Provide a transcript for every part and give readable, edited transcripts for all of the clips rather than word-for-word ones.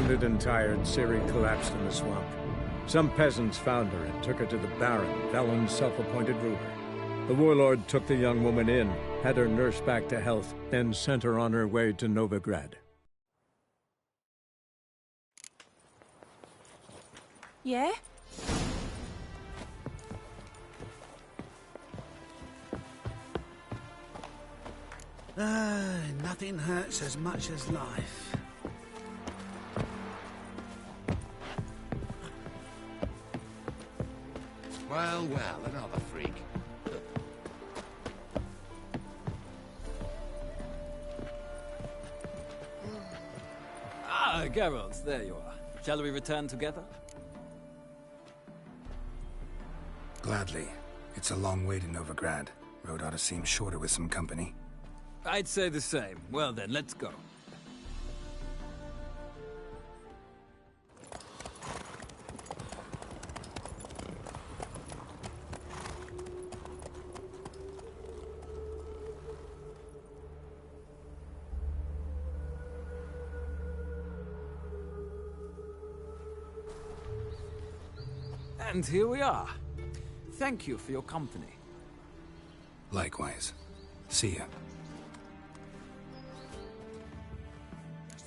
wounded and tired, Ciri collapsed in the swamp. Some peasants found her and took her to the Baron, Velen's self-appointed ruler. The warlord took the young woman in, had her nursed back to health, then sent her on her way to Novigrad. Yeah? Nothing hurts as much as life. Well, well, another freak. Ah, Geralt, there you are. Shall we return together? Gladly. It's a long way to Novigrad. Road ought to seem shorter with some company. I'd say the same. Well then, let's go. And here we are. Thank you for your company. Likewise. See ya.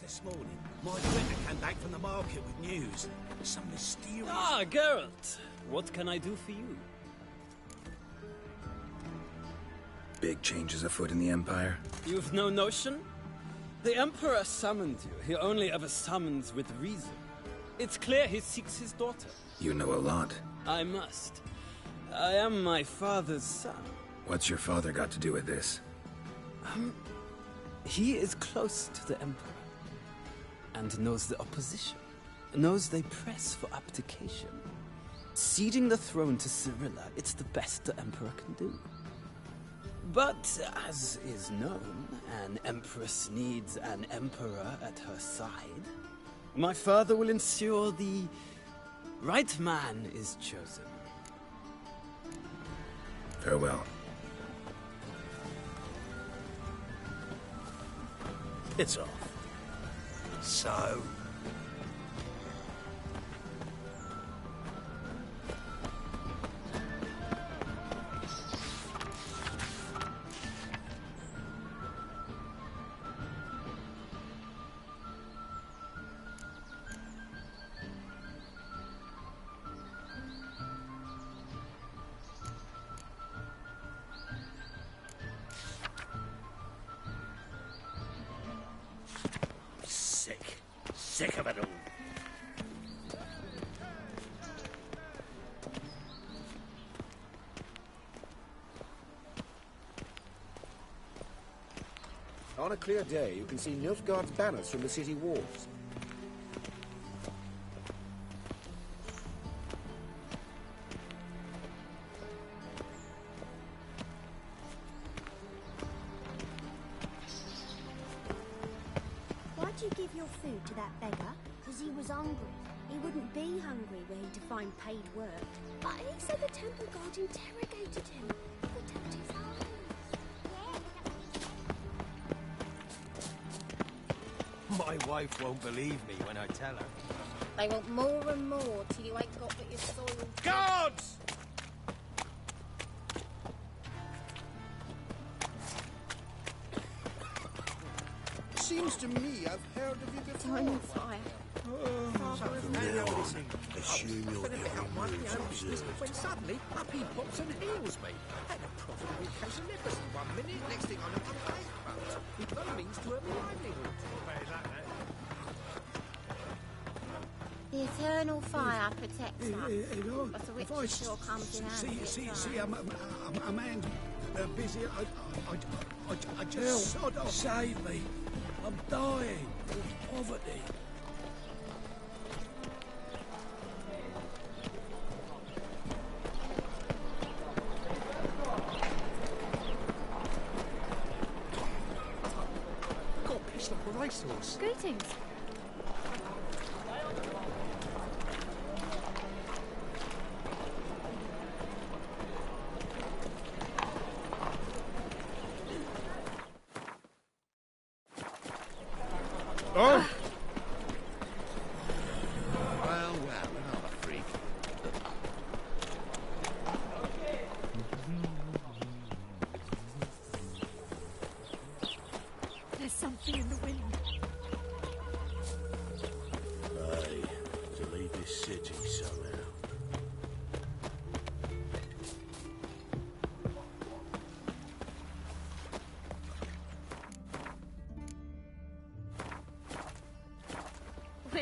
This morning, my friend came back from the market with news. Some mysterious... Ah, Geralt! What can I do for you? Big changes afoot in the Empire. You've no notion? The Emperor summoned you. He only ever summons with reason. It's clear he seeks his daughter. You know a lot. I must. I am my father's son. What's your father got to do with this? He is close to the Emperor. And knows the opposition. Knows they press for abdication. Ceding the throne to Cirilla, it's the best the Emperor can do. But, as is known, an Empress needs an Emperor at her side. My father will ensure the right man is chosen. Farewell. It's off. So... Sick of it all. On a clear day, you can see Nilfgaard's banners from the city walls. Why'd you give your food to that beggar? Because he was hungry. He wouldn't be hungry were he to find paid work. But he said the temple guard interrogated him. Protect his eyes. My wife won't believe me when I tell her. They want more and more till you ain't got but your soil. Guards! Seems to me I've heard of you before. I'm on fire. Assume you're when suddenly up he pops and heals me. Had a profitable case of leprosy 1 minute, next thing I know I'm bankrupt. With no means to earn my livelihood. The eternal fire protects us. But the witch sure comes in handy. See, I'm a man busy. I just... Help! Save me! I'm dying of poverty. Got pissed off a racehorse. Greetings.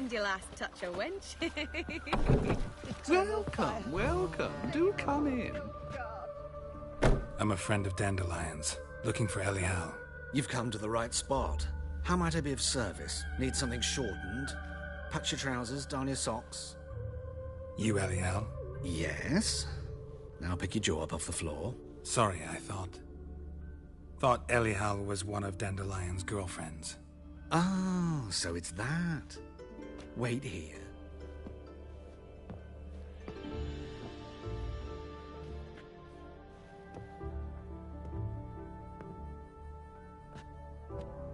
When'd you last touch a wench? Welcome, welcome. Do come in. I'm a friend of Dandelion's, looking for Elial. You've come to the right spot. How might I be of service? Need something shortened? Patch your trousers, darn your socks. You Elial? Yes. Now pick your jaw up off the floor. Sorry, I thought Elial was one of Dandelion's girlfriends. Oh, so it's that. Wait here.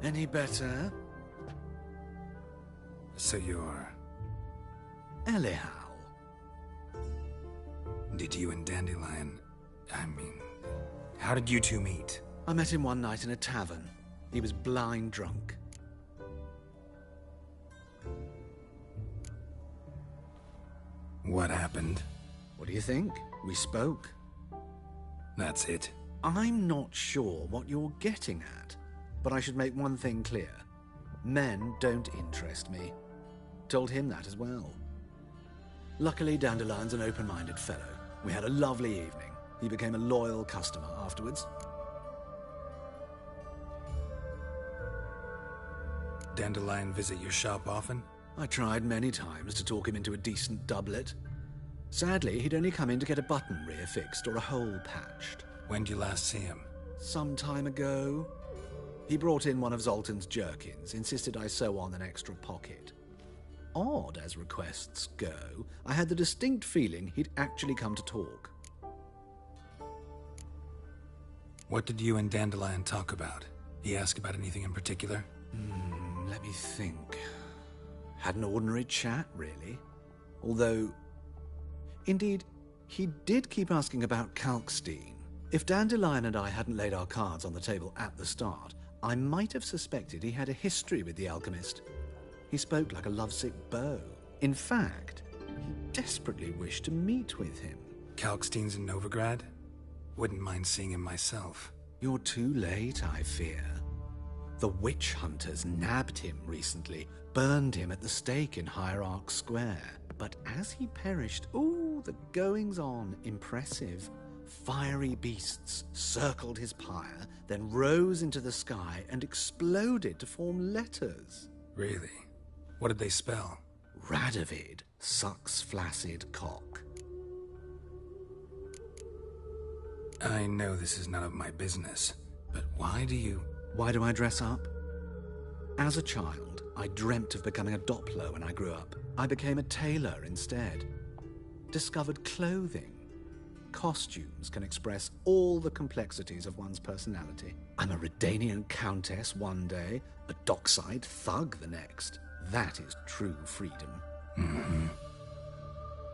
Any better? So you're... Elial. Did you and Dandelion... how did you two meet? I met him one night in a tavern. He was blind drunk. What happened? What do you think? We spoke. That's it. I'm not sure what you're getting at, but I should make one thing clear. Men don't interest me. Told him that as well. Luckily, Dandelion's an open-minded fellow. We had a lovely evening. He became a loyal customer afterwards. Dandelion visit your shop often? I tried many times to talk him into a decent doublet. Sadly, he'd only come in to get a button rear fixed or a hole patched. When did you last see him? Some time ago. He brought in one of Zoltan's jerkins, insisted I sew on an extra pocket. Odd as requests go, I had the distinct feeling he'd actually come to talk. What did you and Dandelion talk about? He asked about anything in particular? Let me think. Had an ordinary chat, really. Although, indeed, he did keep asking about Kalkstein. If Dandelion and I hadn't laid our cards on the table at the start, I might have suspected he had a history with the alchemist. He spoke like a lovesick beau. In fact, he desperately wished to meet with him. Kalkstein's in Novigrad? Wouldn't mind seeing him myself. You're too late, I fear. The witch hunters nabbed him recently, burned him at the stake in Hierarch Square. But as he perished, the goings-on, impressive. Fiery beasts circled his pyre, then rose into the sky and exploded to form letters. Really? What did they spell? Radovid sucks flaccid cock. I know this is none of my business, but why do I dress up? As a child, I dreamt of becoming a Doppler when I grew up. I became a tailor instead. Discovered clothing. Costumes can express all the complexities of one's personality. I'm a Redanian countess one day, a dockside thug the next. That is true freedom. Mm-hmm.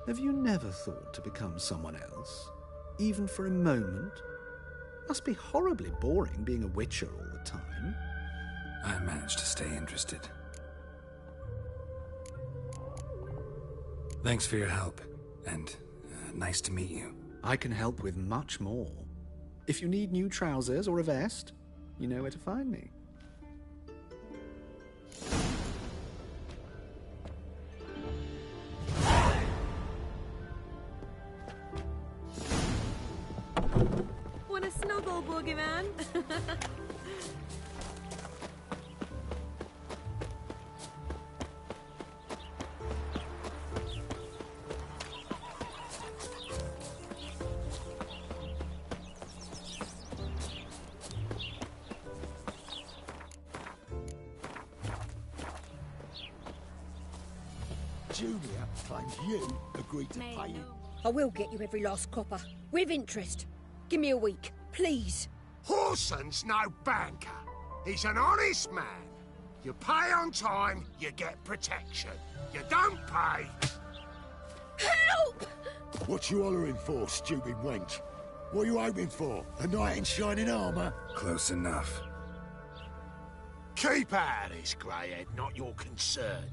Have you never thought to become someone else? Even for a moment? Must be horribly boring being a witcher all the time. I managed to stay interested. Thanks for your help, and nice to meet you. I can help with much more. If you need new trousers or a vest, you know where to find me. Want a snuggle, boogeyman? Julia claims you agreed to pay you. I will get you every last copper. With interest. Give me a week, please. Horson's no banker. He's an honest man. You pay on time, you get protection. You don't pay... Help! What you hollering for, stupid wench? What are you hoping for? A knight in shining armour? Close enough. Keep out of this, greyhead, not your concern.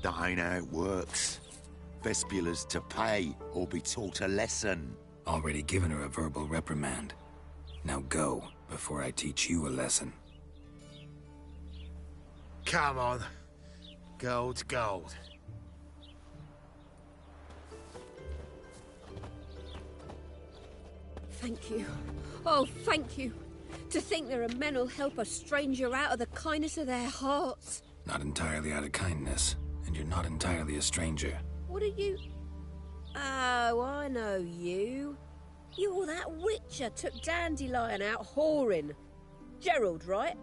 That ain't how it works. Vespula's to pay or be taught a lesson. Already given her a verbal reprimand. Now go, before I teach you a lesson. Come on. Gold's gold. Thank you. Oh, thank you. To think there are men who'll help a stranger out of the kindness of their hearts. Not entirely out of kindness, and you're not entirely a stranger. What are you... Oh, I know you. You're that witcher took Dandelion out whoring. Gerald, right?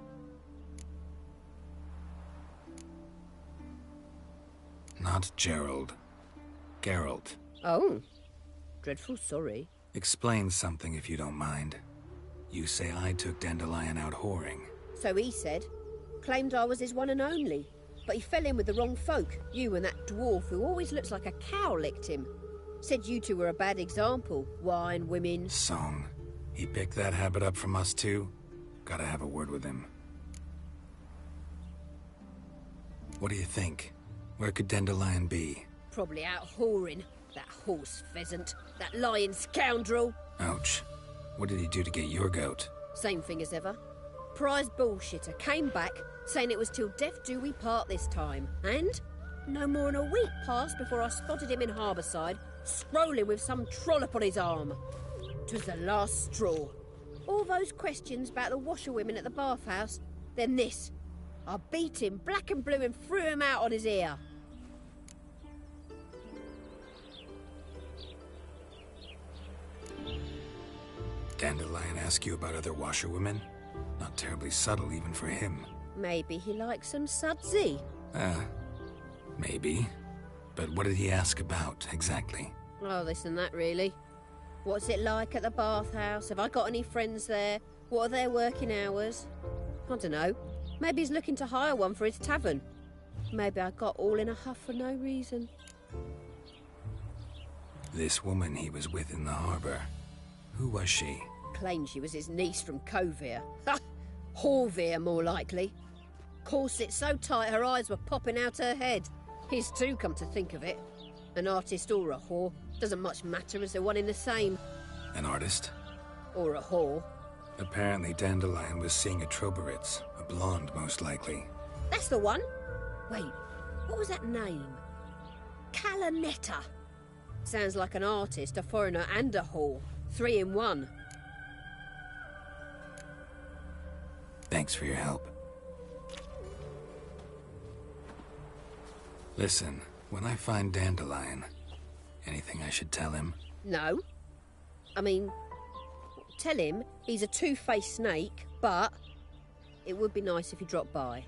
Not Gerald. Geralt. Oh. Dreadful sorry. Explain something if you don't mind. You say I took Dandelion out whoring. So he said. Claimed I was his one and only. But he fell in with the wrong folk. You and that dwarf who always looks like a cow licked him. Said you two were a bad example. Wine, women... Song. He picked that habit up from us too? Gotta have a word with him. What do you think? Where could Dandelion be? Probably out whoring. That horse pheasant. That lying scoundrel. Ouch. What did he do to get your goat? Same thing as ever. Prize bullshitter came back, saying it was till death do we part this time. And no more than a week passed before I spotted him in Harbourside, scrolling with some trollop on his arm. 'Twas the last straw. All those questions about the washerwomen at the bathhouse, then this. I beat him black and blue and threw him out on his ear. Dandelion ask you about other washerwomen? Not terribly subtle even for him. Maybe he likes some sudsy. Maybe. But what did he ask about, exactly? Oh, this and that, really. What's it like at the bathhouse? Have I got any friends there? What are their working hours? I don't know. Maybe he's looking to hire one for his tavern. Maybe I got all in a huff for no reason. This woman he was with in the harbour. Who was she? Claimed she was his niece from Kovir. Ha! Horvir, more likely. Corset so tight her eyes were popping out her head. His too, come to think of it. An artist or a whore. Doesn't much matter as they're one in the same. An artist? Or a whore. Apparently Dandelion was seeing a Troberitz. A blonde, most likely. That's the one. Wait, what was that name? Calanetta. Sounds like an artist, a foreigner and a whore. 3 in 1. Thanks for your help. Listen, when I find Dandelion, anything I should tell him? No. I mean, tell him he's a two-faced snake, but it would be nice if he dropped by.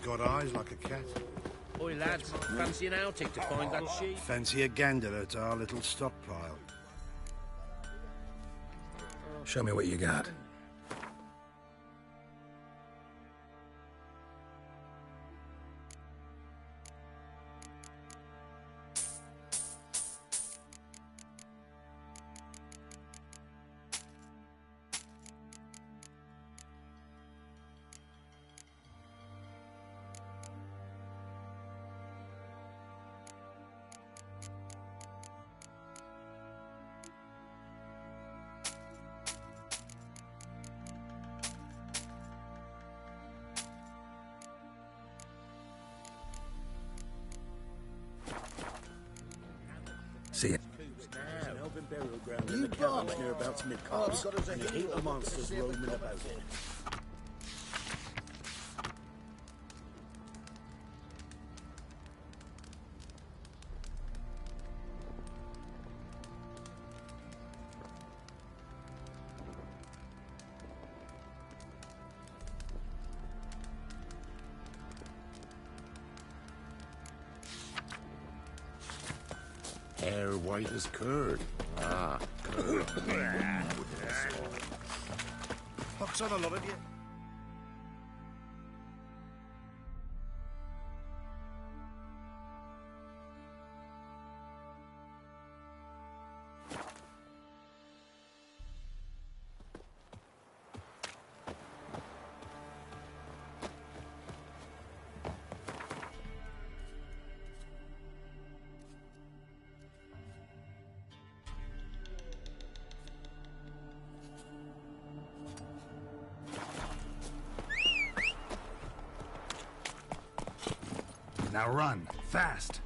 Got eyes like a cat. Oi, lads, fancy an outing to find that sheep? Fancy a gander at our little stockpile. Show me what you got. burial ground in the caverns nearabouts Midcars, and a heap of monsters roaming about it. Hair white as curd. Ah, curd. Pox on a lot of you. Now run, fast.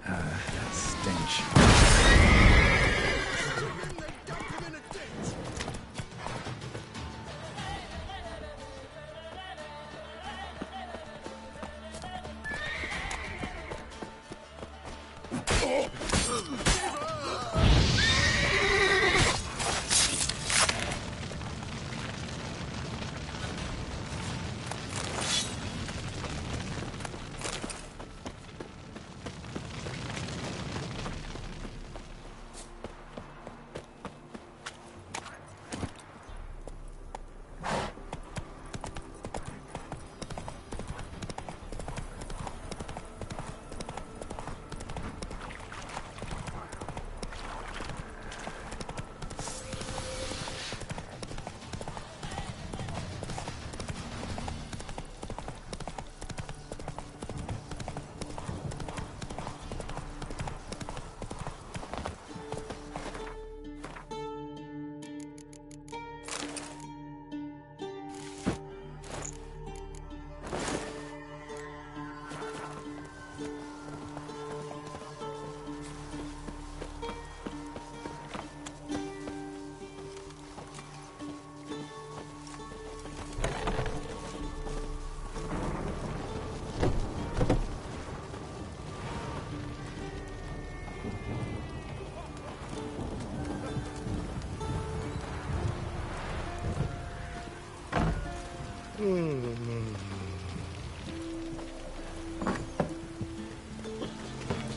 That stench.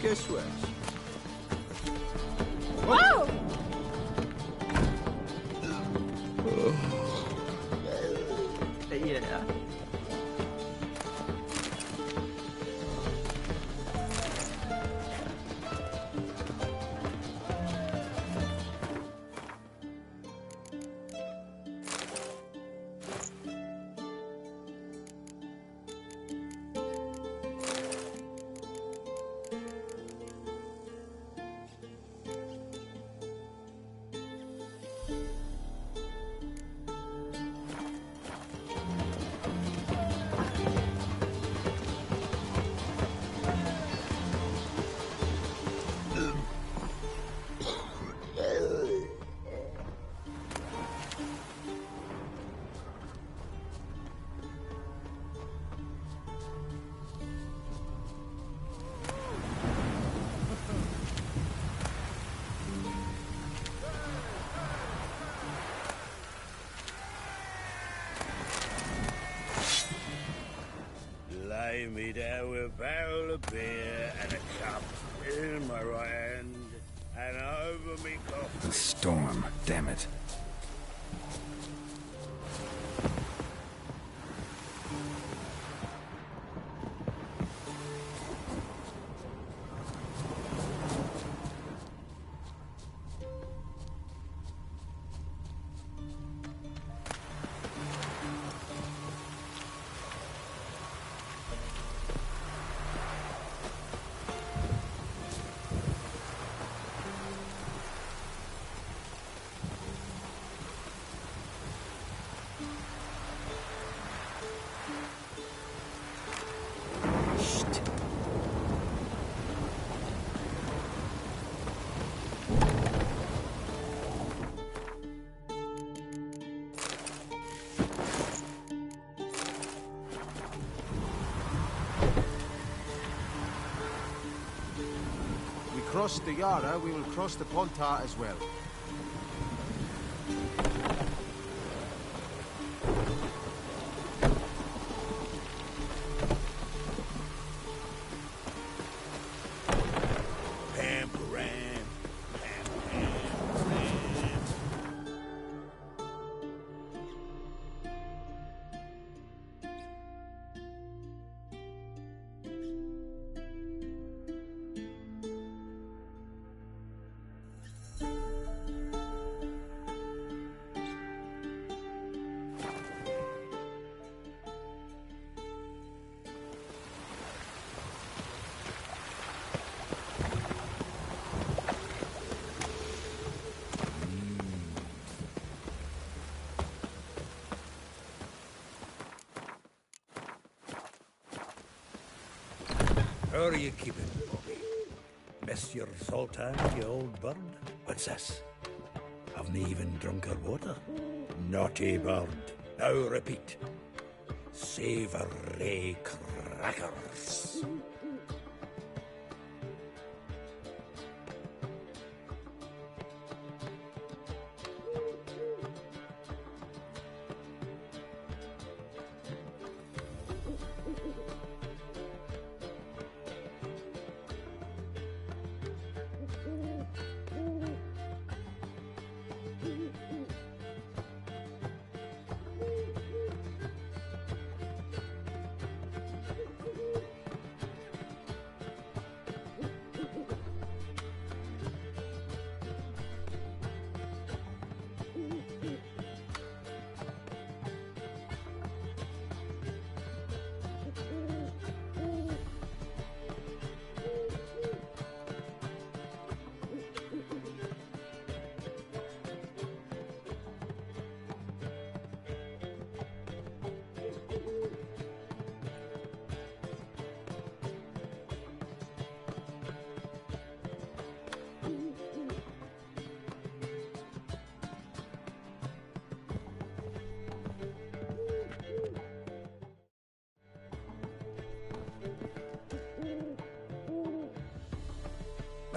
Guess what? Whoa! Yeah. Lay me down with a barrel of beer and a cup in my right hand, and over me coffee. The storm, damn it. crossed the Yara, we will cross the Pontar as well. How are you keeping, Bobby? Missed your Zoltan, you old bird? What's this? Haven't even drunk her water? Naughty bird. Now repeat. Savoury crackers.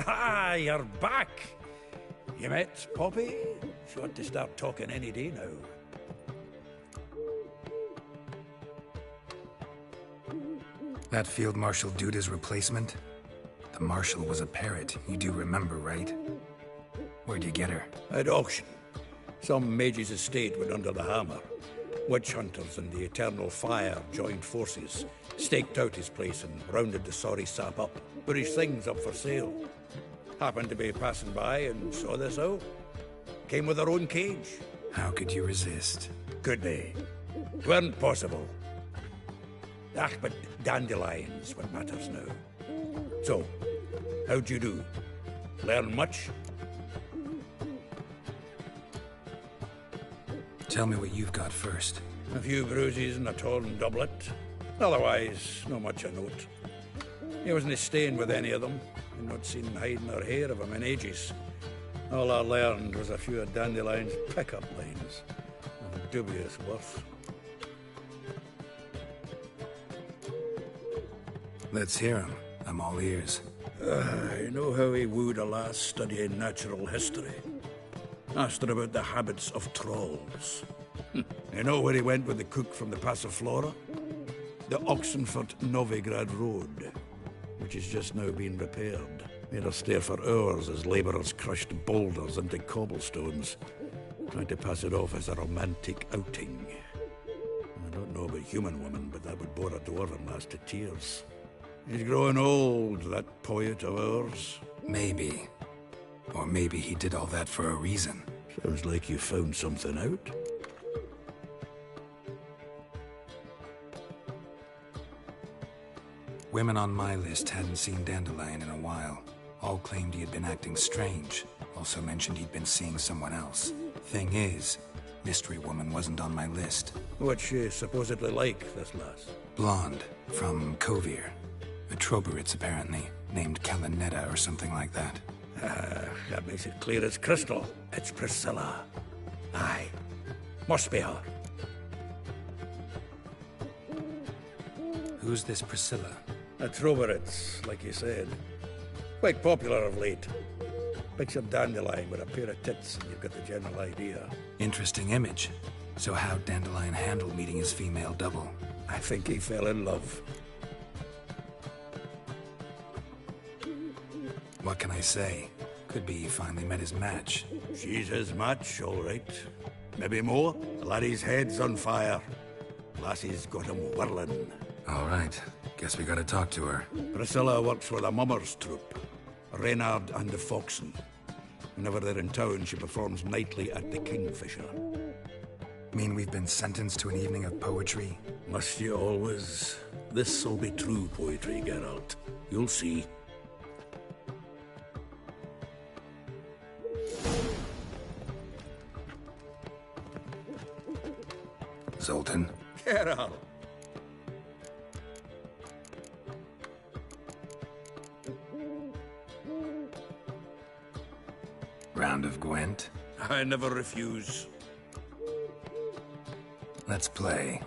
Ah, you're back. You met Poppy? She ought to start talking any day now. That Field Marshal Duda's replacement? The Marshal was a parrot, you do remember, right? Where'd you get her? At auction. Some mage's estate went under the hammer. Witch hunters and the Eternal Fire joined forces, staked out his place and rounded the sorry sap up. Put his things up for sale. Happened to be passing by and saw this out. Came with her own cage. How could you resist? Could they? 'Tweren't possible. Ah, but dandelions what matters now. So, how'd you do? Learn much? Tell me what you've got first. A few bruises and a torn doublet. Otherwise, not much of note. He wasn't staying with any of them. I'd not seen hiding or hair of him in ages. All I learned was a few of Dandelion's pickup lines. Of dubious worth. Let's hear him. I'm all ears. You know how he wooed a lass studying natural history? Asked her about the habits of trolls. You know where he went with the cook from the Passiflora? The Oxenfurt-Novigrad Road, which is just now being repaired. Made her stare for hours as labourers crushed boulders into cobblestones, trying to pass it off as a romantic outing. I don't know about human women, but that would bore a dwarven lass to tears. He's growing old, that poet of ours. Maybe. Or maybe he did all that for a reason. Sounds like you found something out. Women on my list hadn't seen Dandelion in a while. All claimed he had been acting strange. Also mentioned he'd been seeing someone else. Thing is, Mystery Woman wasn't on my list. What's she supposedly like, this lass? Blonde, from Kovir. A Troberitz, apparently, named Kalinetta or something like that. That makes it clear as crystal. It's Priscilla. Aye. Must be her. Who's this Priscilla? A Troberitz, like you said. Quite popular of late. Picture Dandelion with a pair of tits and you've got the general idea. Interesting image. So how'd Dandelion handle meeting his female double? I think he fell in love. What can I say? Could be he finally met his match. She's his match, all right. Maybe more. The laddie's head's on fire. Lassie's got him whirling. All right. Guess we gotta talk to her. Priscilla works for the Mummers troupe. Reynard and the Foxen. Whenever they're in town, she performs nightly at the Kingfisher. Mean we've been sentenced to an evening of poetry? Must you always? This'll be true poetry, Geralt. You'll see. Zoltan? Geralt! Round of Gwent? I never refuse. Let's play.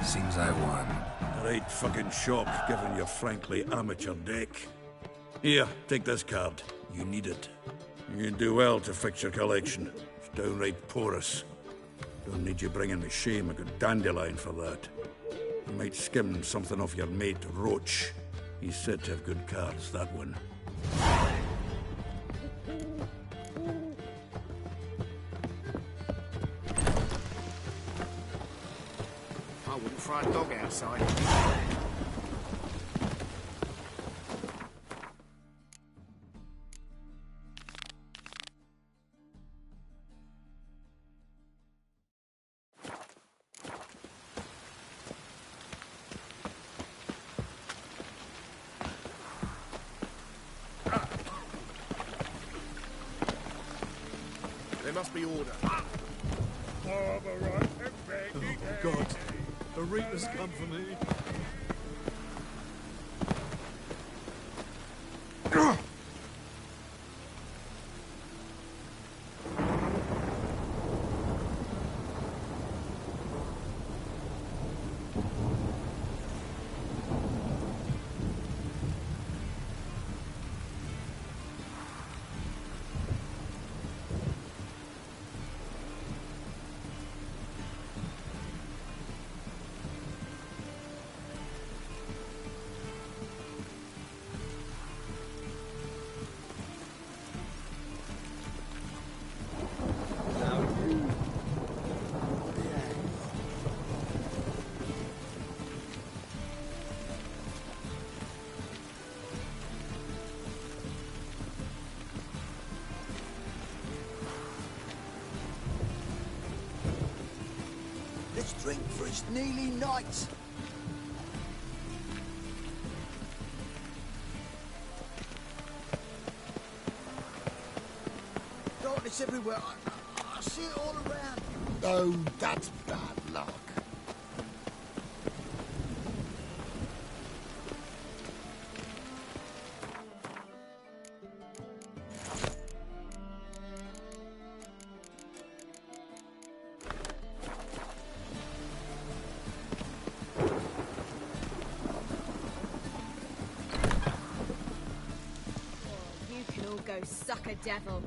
Seems I won. Right fucking shock, given your frankly amateur deck. Here, take this card. You need it. You can do well to fix your collection. It's downright porous. Don't need you bringing me shame a good dandelion for that. You might skim something off your mate Roach. He's said to have good cards, that one. I wouldn't fry a dog outside. be order. Oh, God, the Reaper's come for me. Let's drink for his nearly night. Darkness everywhere. I see it all around. Oh, that's bad luck. Go suck a devil.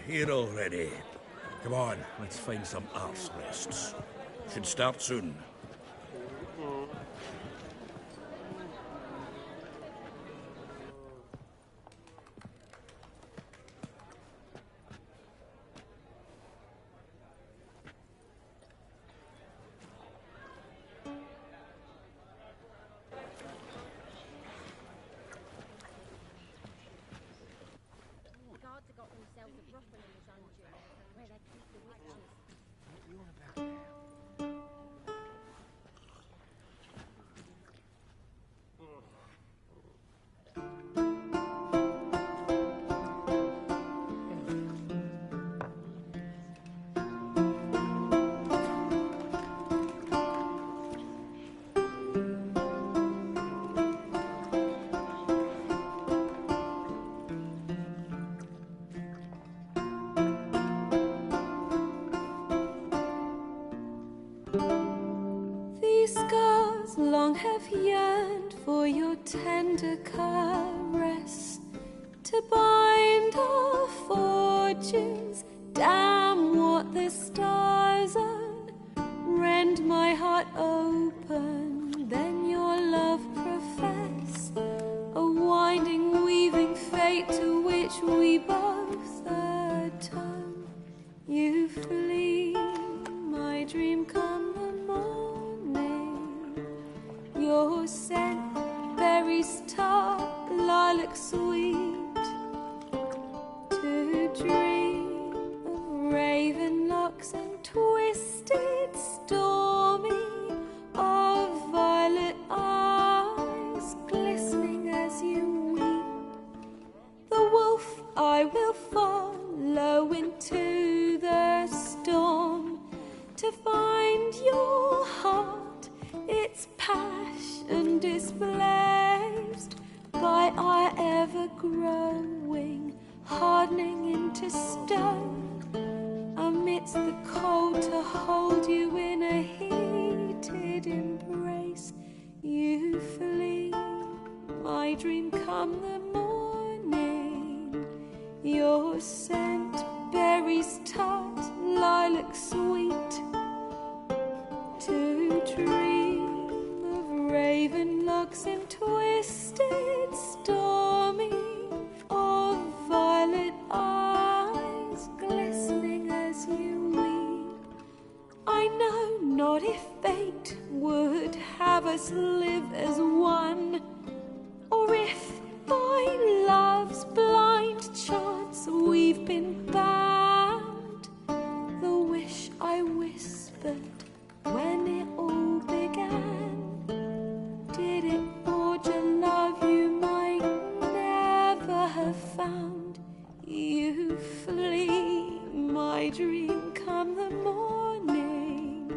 Here already. Come on, let's find some arse rests. Should start soon. These scars long have yearned for your tender caress, to bind our fortunes. Damn what the stars rend my heart open, then your love profess, a winding, weaving fate to which we both atone. You flee, my dream come the morning, your scent, berries tart, lilac sweet, to dream of raven locks and twisted, stormy, of violet eyes glistening as you weep. The wolf I will follow into the storm, to find your heart, its passion displaced by our ever-growing, hardening into stone, amidst the cold to hold you in a heated embrace. You flee, my dream come the morning, your scent, berries tart, lilac sweet, to dream locks and twisted, stormy, of violet eyes glistening as you weep. I know not if fate would have us live as one, or if by love's blind chance we've been bound. The wish I whispered when it all began, did it forge a love you might never have found? You flee my dream come the morning,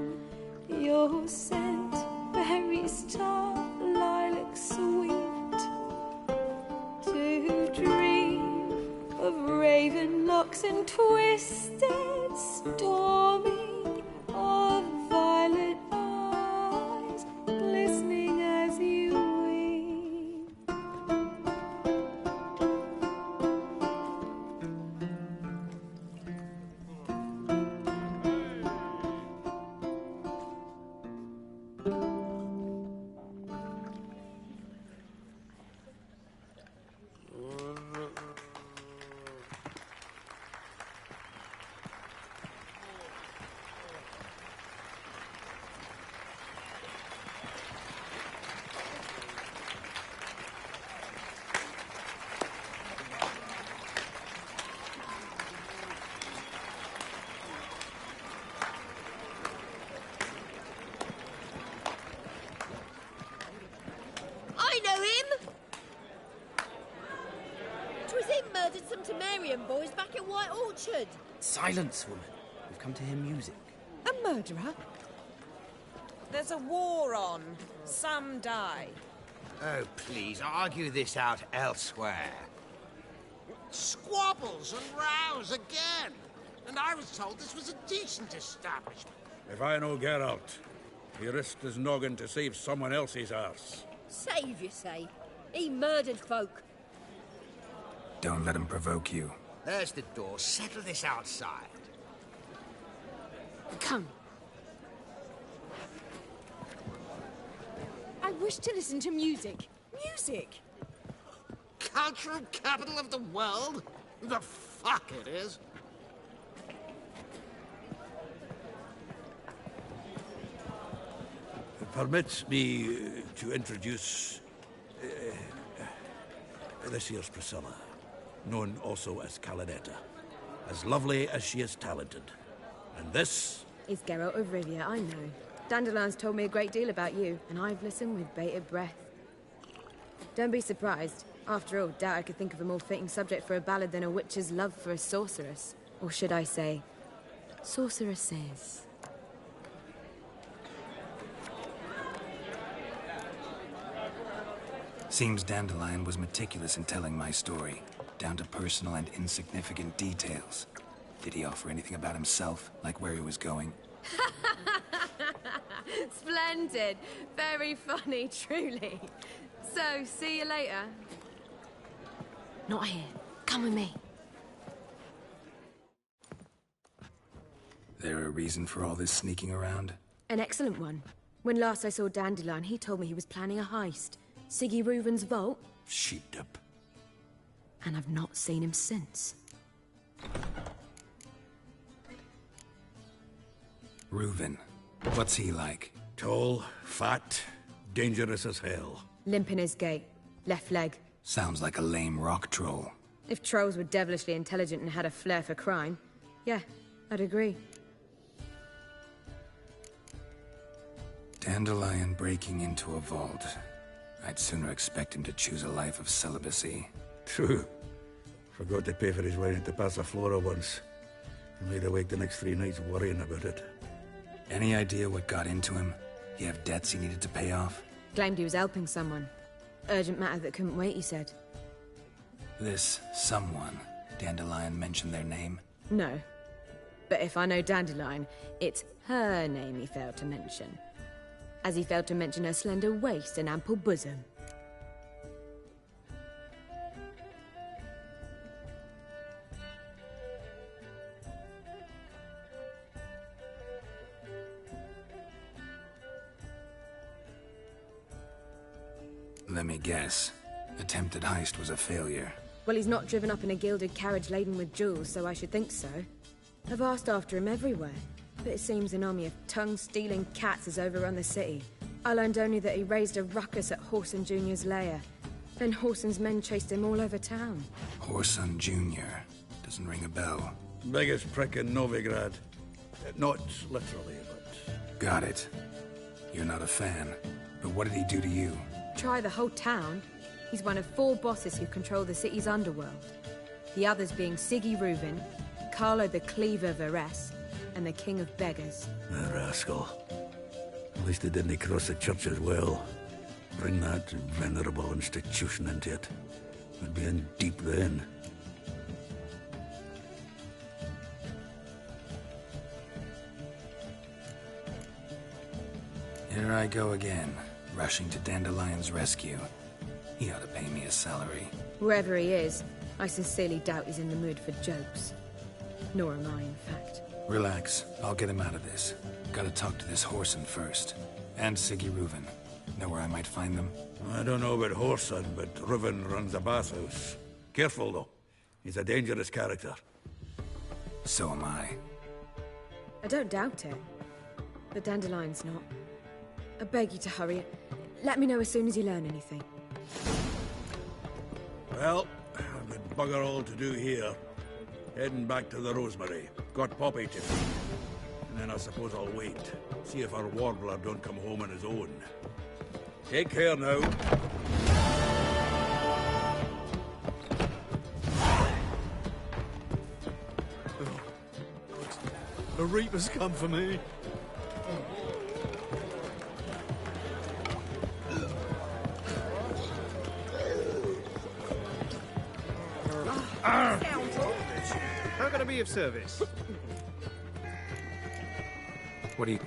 your scent berry star lilac sweet, to dream of raven locks and twisted, stormy, of violet eyes glistening as you weep. I know him! 'Twas him murdered some Temerian boys back at White Orchard. Silence, woman. We've come to hear music. A murderer? There's a war on. Some die. Oh, please, argue this out elsewhere. Squabbles and rows again. And I was told this was a decent establishment. If I know Geralt, he risked his noggin to save someone else's arse. Save, you say? He murdered folk. Don't let him provoke you. There's the door. Settle this outside. Come. I wish to listen to music. Music! Cultural capital of the world? The fuck it is. Permit me to introduce this here's Priscilla, known also as Calinetta, as lovely as she is talented. And this is Geralt of Rivia, I know. Dandelion's told me a great deal about you, and I've listened with bated breath. Don't be surprised. After all, doubt I could think of a more fitting subject for a ballad than a witch's love for a sorceress. Or should I say, sorceresses. Seems Dandelion was meticulous in telling my story, down to personal and insignificant details. Did he offer anything about himself, like where he was going? Splendid. Very funny, truly. So, see you later. Not here. Come with me. There a reason for all this sneaking around? An excellent one. When last I saw Dandelion, he told me he was planning a heist. Siggy Reuven's vault. Sheepdip. And I've not seen him since. Reuven. What's he like? Tall, fat, dangerous as hell. Limp in his gait. Left leg. Sounds like a lame rock troll. If trolls were devilishly intelligent and had a flair for crime, yeah, I'd agree. Dandelion breaking into a vault. I'd sooner expect him to choose a life of celibacy. True. Forgot to pay for his wine at the Passaflora once. And laid awake the next 3 nights worrying about it. Any idea what got into him? He have debts he needed to pay off? Claimed he was helping someone. Urgent matter that couldn't wait, he said. This someone, Dandelion mentioned their name? No. But if I know Dandelion, it's her name he failed to mention. As he failed to mention her slender waist and ample bosom. Let me guess. Attempted heist was a failure. Well, he's not driven up in a gilded carriage laden with jewels, so I should think so. I've asked after him everywhere, but it seems an army of tongue-stealing cats has overrun the city. I learned only that he raised a ruckus at Horson Jr.'s lair. Then Horson's men chased him all over town. Horson Jr. Doesn't ring a bell. Biggest prick in Novigrad. Not literally, but... Got it. You're not a fan. But what did he do to you? Try the whole town. He's one of 4 bosses who control the city's underworld. The others being Siggy Reuven, Carlo the Cleaver Varese, and the King of Beggars. The rascal. At least they didn't cross the church as well. Bring that venerable institution into it. We'd be in deep then. Here I go again, rushing to Dandelion's rescue. He ought to pay me a salary. Whoever he is, I sincerely doubt he's in the mood for jokes. Nor am I, in fact. Relax. I'll get him out of this. Gotta talk to this Horson first. And Siggy Reuven. Know where I might find them? I don't know about Horson, but Reuven runs a bathhouse. Careful, though. He's a dangerous character. So am I. I don't doubt it. But Dandelion's not. I beg you to hurry. Let me know as soon as you learn anything. Well, I've got bugger all to do here. Heading back to the Rosemary. Got Poppy to feed. And then I suppose I'll wait. See if our warbler don't come home on his own. Take care now. The Reaper's come for me. How can I be of service? What do you...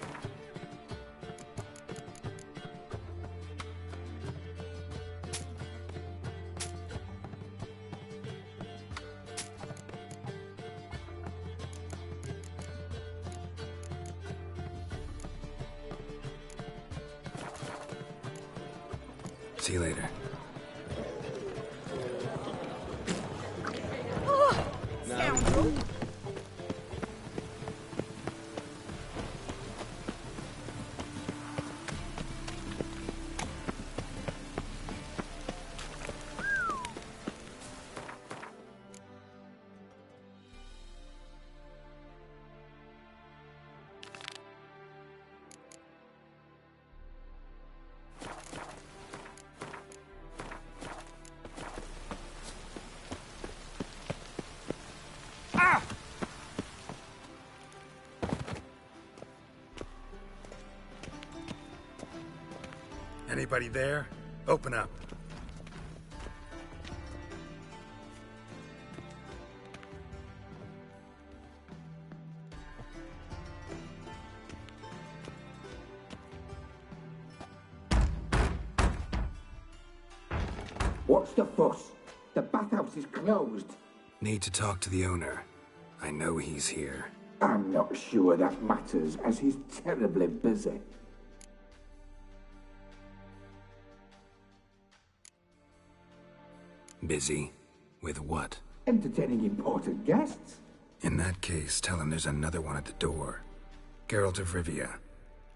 See you later. Scoundrel! Anybody there? Open up. What's the fuss? The bathhouse is closed. Need to talk to the owner. I know he's here. I'm not sure that matters, as he's terribly busy. Busy? With what? Entertaining important guests. In that case, tell him there's another one at the door. Geralt of Rivia.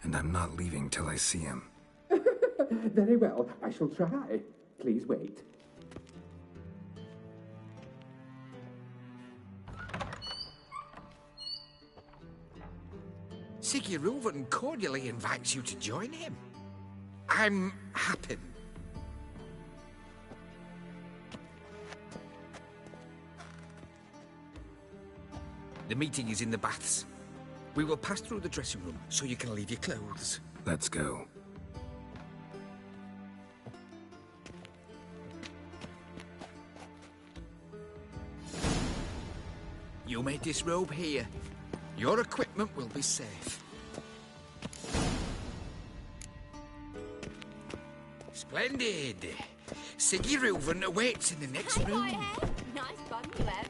And I'm not leaving till I see him. Very well, I shall try. Please wait. Siggy Reuven cordially invites you to join him. I'm happy. The meeting is in the baths. We will pass through the dressing room so you can leave your clothes. Let's go. You may disrobe here. Your equipment will be safe. Splendid. Siggy Reuven awaits in the next room. Nice bun you have.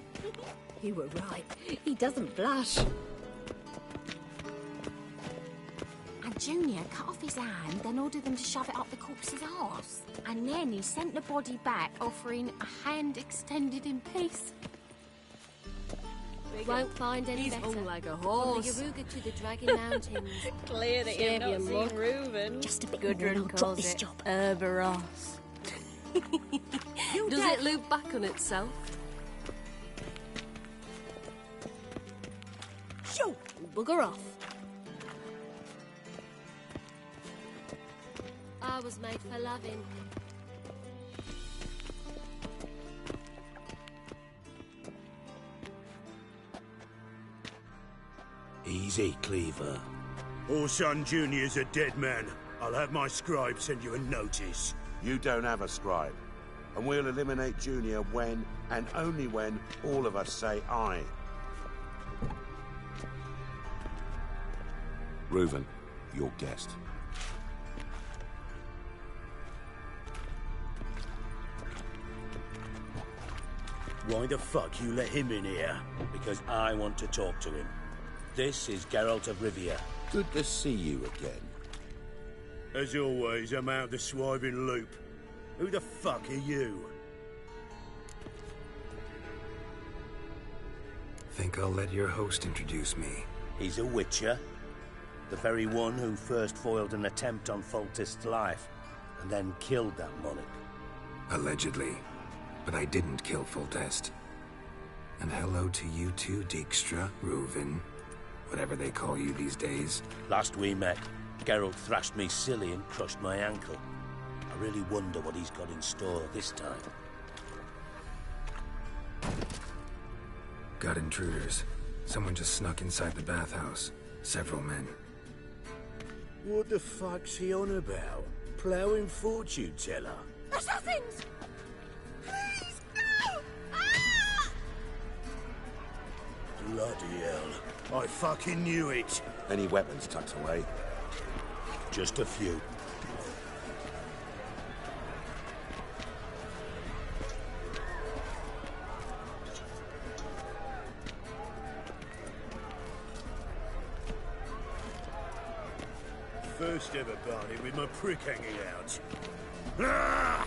You were right. He doesn't blush. And Junior cut off his hand, then ordered them to shove it up the corpse's arse. And then he sent the body back, offering a hand extended in peace. Won't find any He's better. hung like a From horse. the Yaruga to the Dragon Mountains. Clear that you've not seen Reuben. Just a bit Gudrun more, calls drop this it job. Herbaros. Does it loop back on itself? Shoo! Bugger off. I was made for loving. Easy, Cleaver. Orson Jr.'s a dead man. I'll have my scribe send you a notice. You don't have a scribe. And we'll eliminate Junior when, and only when, all of us say aye. Reuven, your guest. Why the fuck you let him in here? Because I want to talk to him. This is Geralt of Rivia. Good to see you again. As always, I'm out the swiving loop. Who the fuck are you? Think I'll let your host introduce me. He's a witcher. The very one who first foiled an attempt on Foltest's life, and then killed that monarch. Allegedly. But I didn't kill Foltest. And hello to you too, Dijkstra, Reuven, whatever they call you these days. Last we met, Geralt thrashed me silly and crushed my ankle. I really wonder what he's got in store this time. Got intruders. Someone just snuck inside the bathhouse. Several men. What the fuck's he on about? Ploughing fortune teller? Assassins! Please, no! Bloody hell. I fucking knew it. Any weapons tucked away? Just a few. First ever party with my prick hanging out. Ah!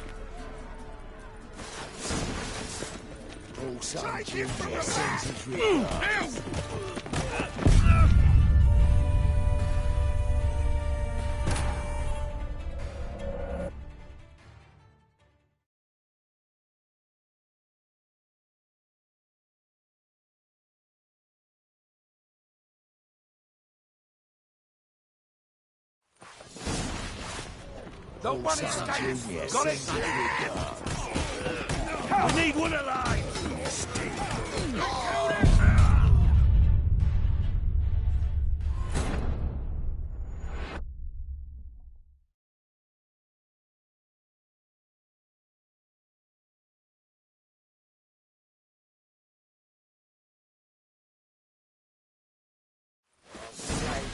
Also, Junior sends his regards. The one escaped. Got it? We need one alive!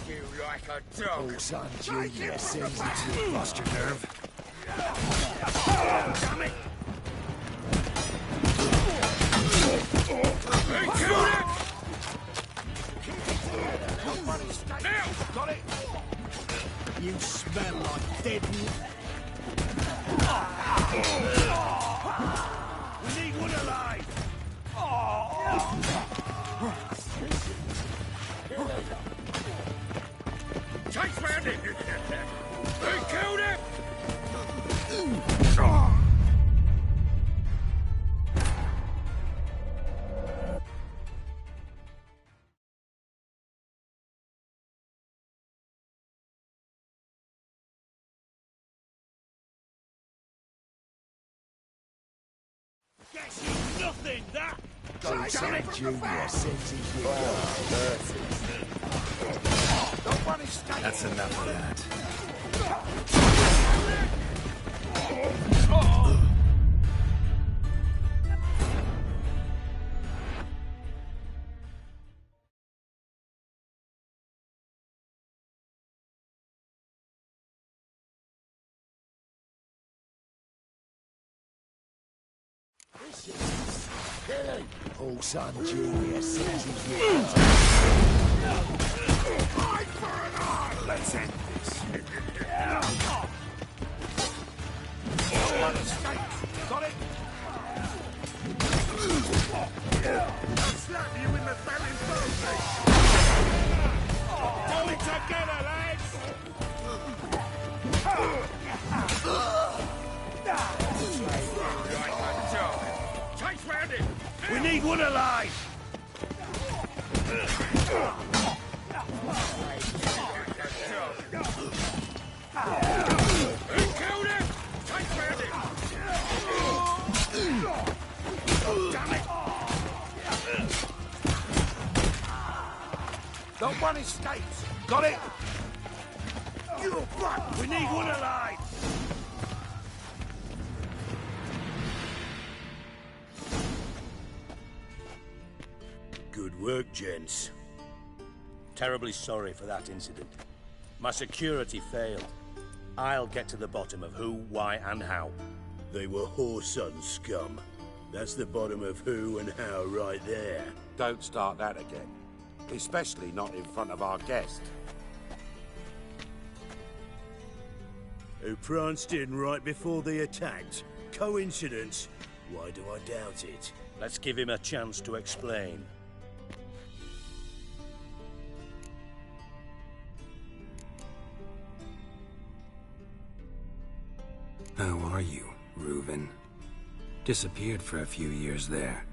You like a dog. Orson Jr. sends it to you. Lost your nerve? Damn it! Hey, kill it! Now! Got it! You smell like dead We need one alive! Chase round it! They killed him! Gets you nothing, that! Orson Jr. sends his regards. That's enough of that. Orson Jr. sends his regards. Let's end this. one escapes. Got it? I'll slap you in the belly bone. Do it together, lads! Chase round him! We need one alive! Who killed him? Chase round him! Damn it! Not one escapes. Got it? You fuck! We need one alive! Good work, gents. Terribly sorry for that incident. My security failed. I'll get to the bottom of who, why, and how. They were whoreson scum. That's the bottom of who and how right there. Don't start that again. Especially not in front of our guest. Who pranced in right before they attacked. Coincidence? Why do I doubt it? Let's give him a chance to explain. How are you, Reuven? Disappeared for a few years there,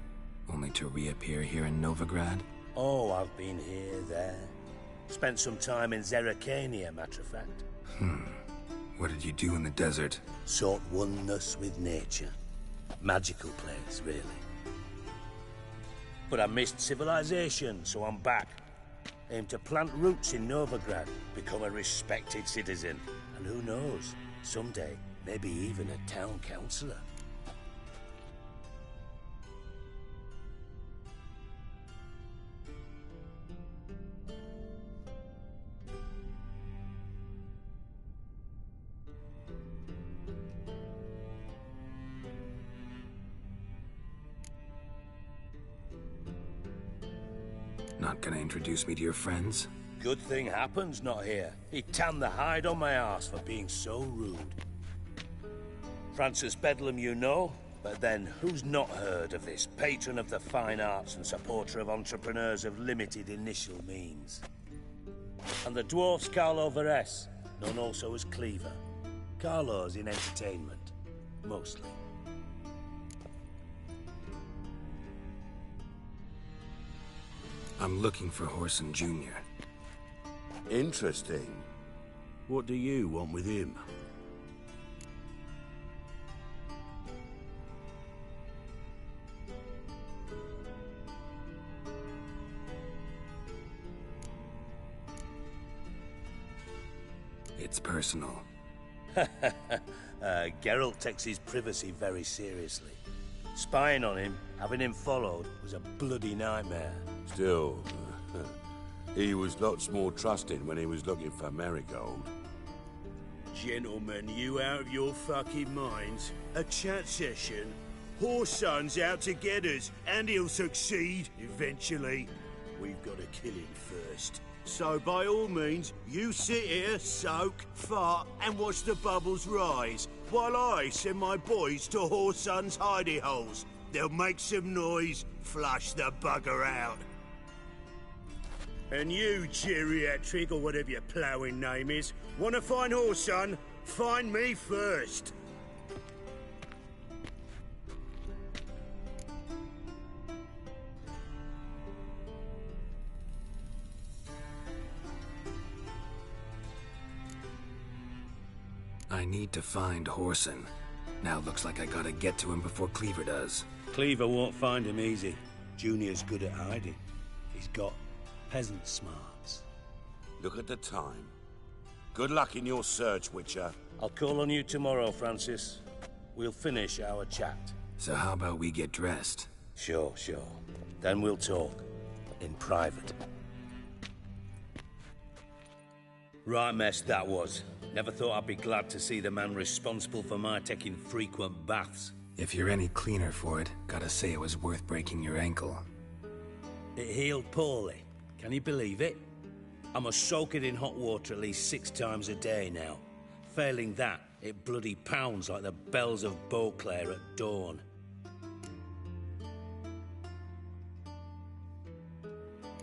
only to reappear here in Novigrad? Oh, I've been here, there. Spent some time in Zerrikania, matter of fact. What did you do in the desert? Sought oneness with nature. Magical place, really. But I missed civilization, so I'm back. Aim to plant roots in Novigrad, become a respected citizen. And who knows, someday, maybe even a town councillor. Not gonna introduce me to your friends? Good thing Happen's not here. He tanned the hide on my arse for being so rude. Francis Bedlam you know, but then who's not heard of this patron of the fine arts and supporter of entrepreneurs of limited initial means? And the dwarf's Carlo Veres, known also as Cleaver. Carlo's in entertainment, mostly. I'm looking for Whoreson Jr. Interesting. What do you want with him? It's personal. Geralt takes his privacy very seriously. Spying on him, having him followed, was a bloody nightmare. Still, he was lots more trusting when he was looking for Marigold. Gentlemen, you out of your fucking minds? A chat session? Whoreson's out to get us, and he'll succeed, eventually. We've got to kill him first. So by all means, you sit here, soak, fart, and watch the bubbles rise, while I send my boys to Whoreson's hidey holes. They'll make some noise, flush the bugger out. And you, geriatric, or whatever your ploughing name is, want to find Whoreson? Find me first. I need to find Whoreson. Now looks like I gotta get to him before Cleaver does. Cleaver won't find him easy. Junior's good at hiding. He's got peasant smarts. Look at the time. Good luck in your search, Witcher. I'll call on you tomorrow, Francis. We'll finish our chat. So how about we get dressed? Sure. Then we'll talk. In private. Right mess that was. Never thought I'd be glad to see the man responsible for my taking frequent baths. If you're any cleaner for it, gotta say it was worth breaking your ankle. It healed poorly. Can you believe it? I must soak it in hot water at least 6 times a day now. Failing that, It bloody pounds like the bells of Beauclair at dawn.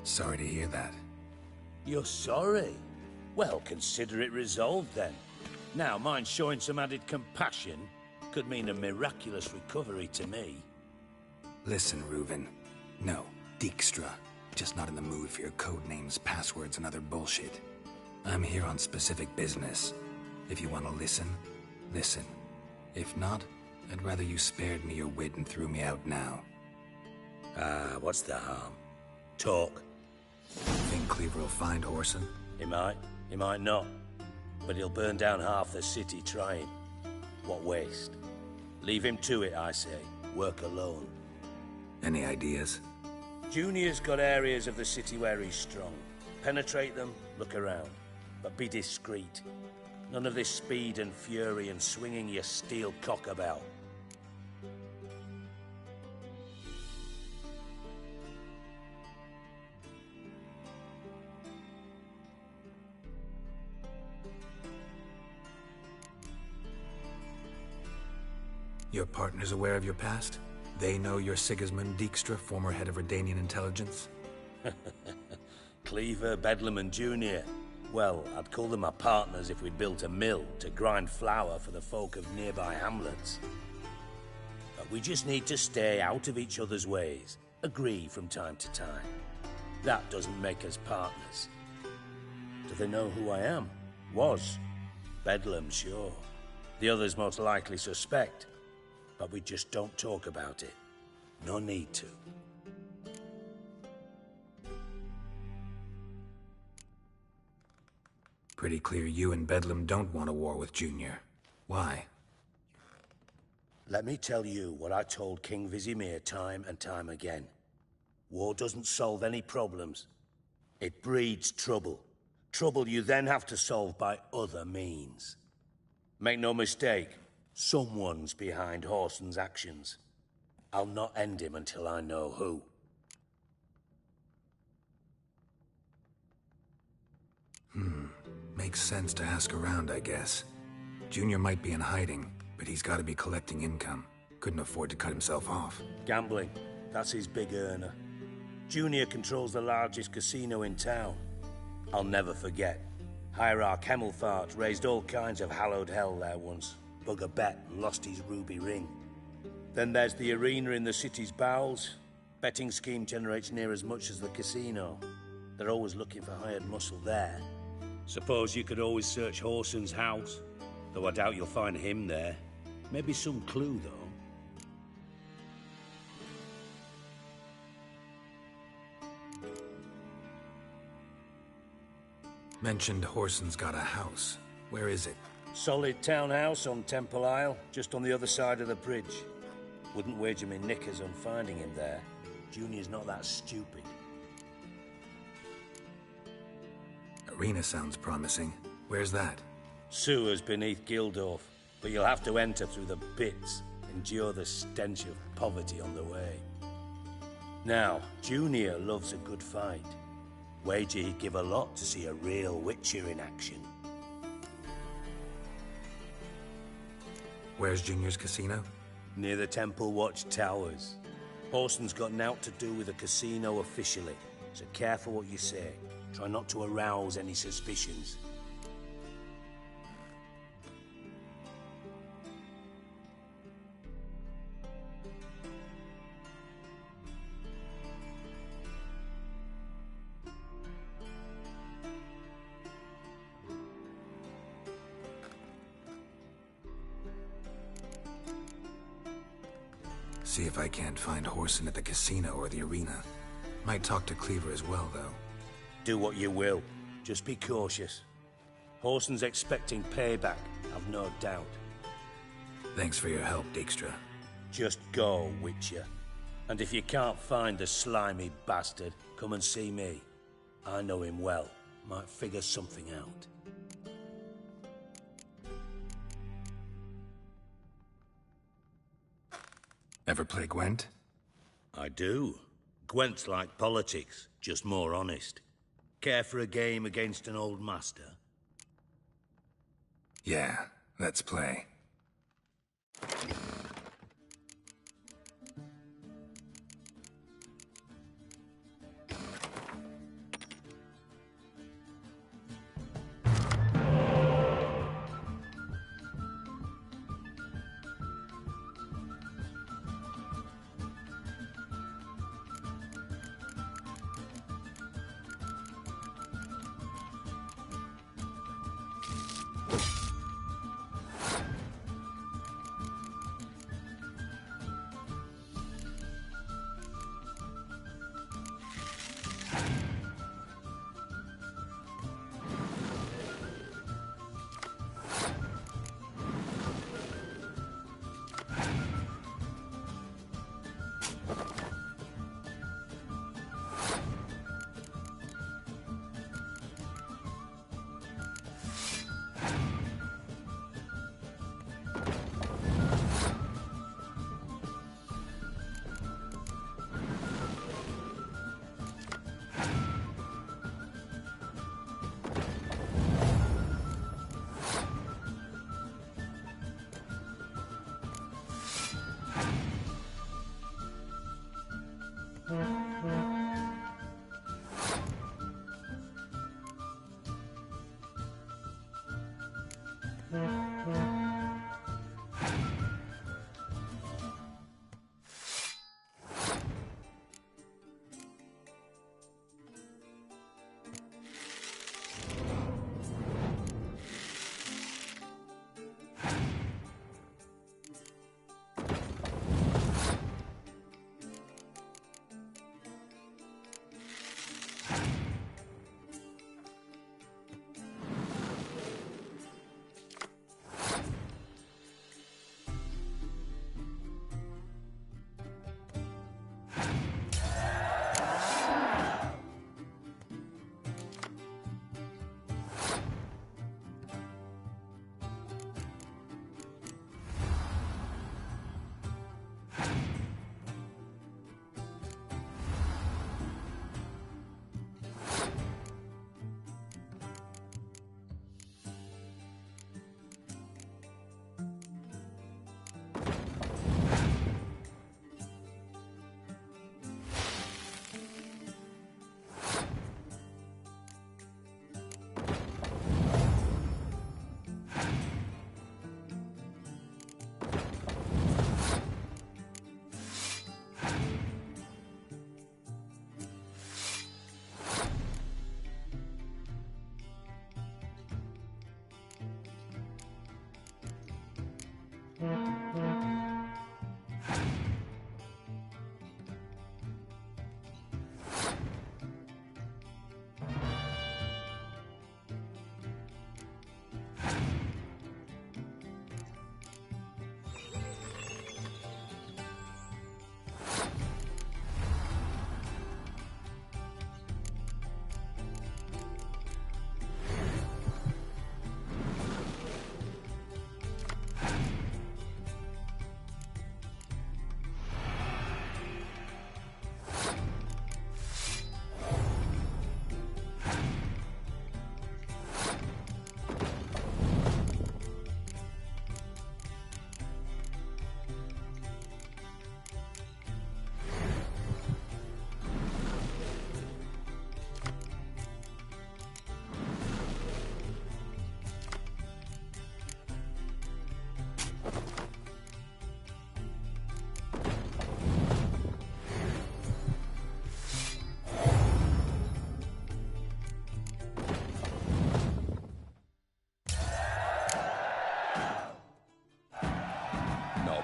Sorry to hear that. You're sorry? Well, consider it resolved then. Now, mind showing some added compassion could mean a miraculous recovery to me. Listen, Reuven. No, Dijkstra. Just not in the mood for your code names, passwords, and other bullshit. I'm here on specific business. If you want to listen, listen. If not, I'd rather you spared me your wit and threw me out now. Ah, what's the harm? Talk. Think Cleaver will find Whoreson? He might not. But he'll burn down half the city trying. What waste? Leave him to it, I say. Work alone. Any ideas? Junior's got areas of the city where he's strong. Penetrate them, look around. But be discreet. None of this speed and fury and swinging your steel cock about. Your partner's aware of your past? They know you're Sigismund Dijkstra, former head of Redanian intelligence? Cleaver, Bedlam and Junior. Well, I'd call them my partners if we'd built a mill to grind flour for the folk of nearby hamlets. But we just need to stay out of each other's ways. Agree from time to time. That doesn't make us partners. Do they know who I am? Was. Bedlam, sure. The others most likely suspect. But we just don't talk about it. No need to. Pretty clear you and Bedlam don't want a war with Junior. Why? Let me tell you what I told King Vizimir time and time again. War doesn't solve any problems. It breeds trouble. Trouble you then have to solve by other means. Make no mistake, someone's behind Whoreson's actions. I'll not end him until I know who. Makes sense to ask around, I guess. Junior might be in hiding, but he's got to be collecting income. Couldn't afford to cut himself off. Gambling, that's his big earner. Junior controls the largest casino in town. I'll never forget. Hierarch Hemmelfart raised all kinds of hallowed hell there once. Bug a bet and lost his ruby ring. Then there's the arena in the city's bowels. Betting scheme generates near as much as the casino. They're always looking for hired muscle there. Suppose you could always search Whoreson's house, though I doubt you'll find him there. Maybe some clue, though. Mentioned Whoreson's got a house. Where is it? Solid townhouse on Temple Isle, just on the other side of the bridge. Wouldn't wager me knickers on finding him there. Junior's not that stupid. Arena sounds promising. Where's that? Sewers beneath Gildorf, but you'll have to enter through the pits, endure the stench of poverty on the way. Now, Junior loves a good fight. Wager he'd give a lot to see a real Witcher in action. Where's Junior's casino? Near the Temple Watch Towers. Whoreson's got naught to do with the casino officially, so careful what you say. Try not to arouse any suspicions. See if I can't find Whoreson at the casino or the arena. Might talk to Cleaver as well, though. Do what you will. Just be cautious. Whoreson's expecting payback, I've no doubt. Thanks for your help, Dijkstra. Just go, Witcher. And if you can't find the slimy bastard, come and see me. I know him well. Might figure something out. Ever play Gwent? I do. Gwent's like politics, just more honest. Care for a game against an old master? Yeah, Let's play.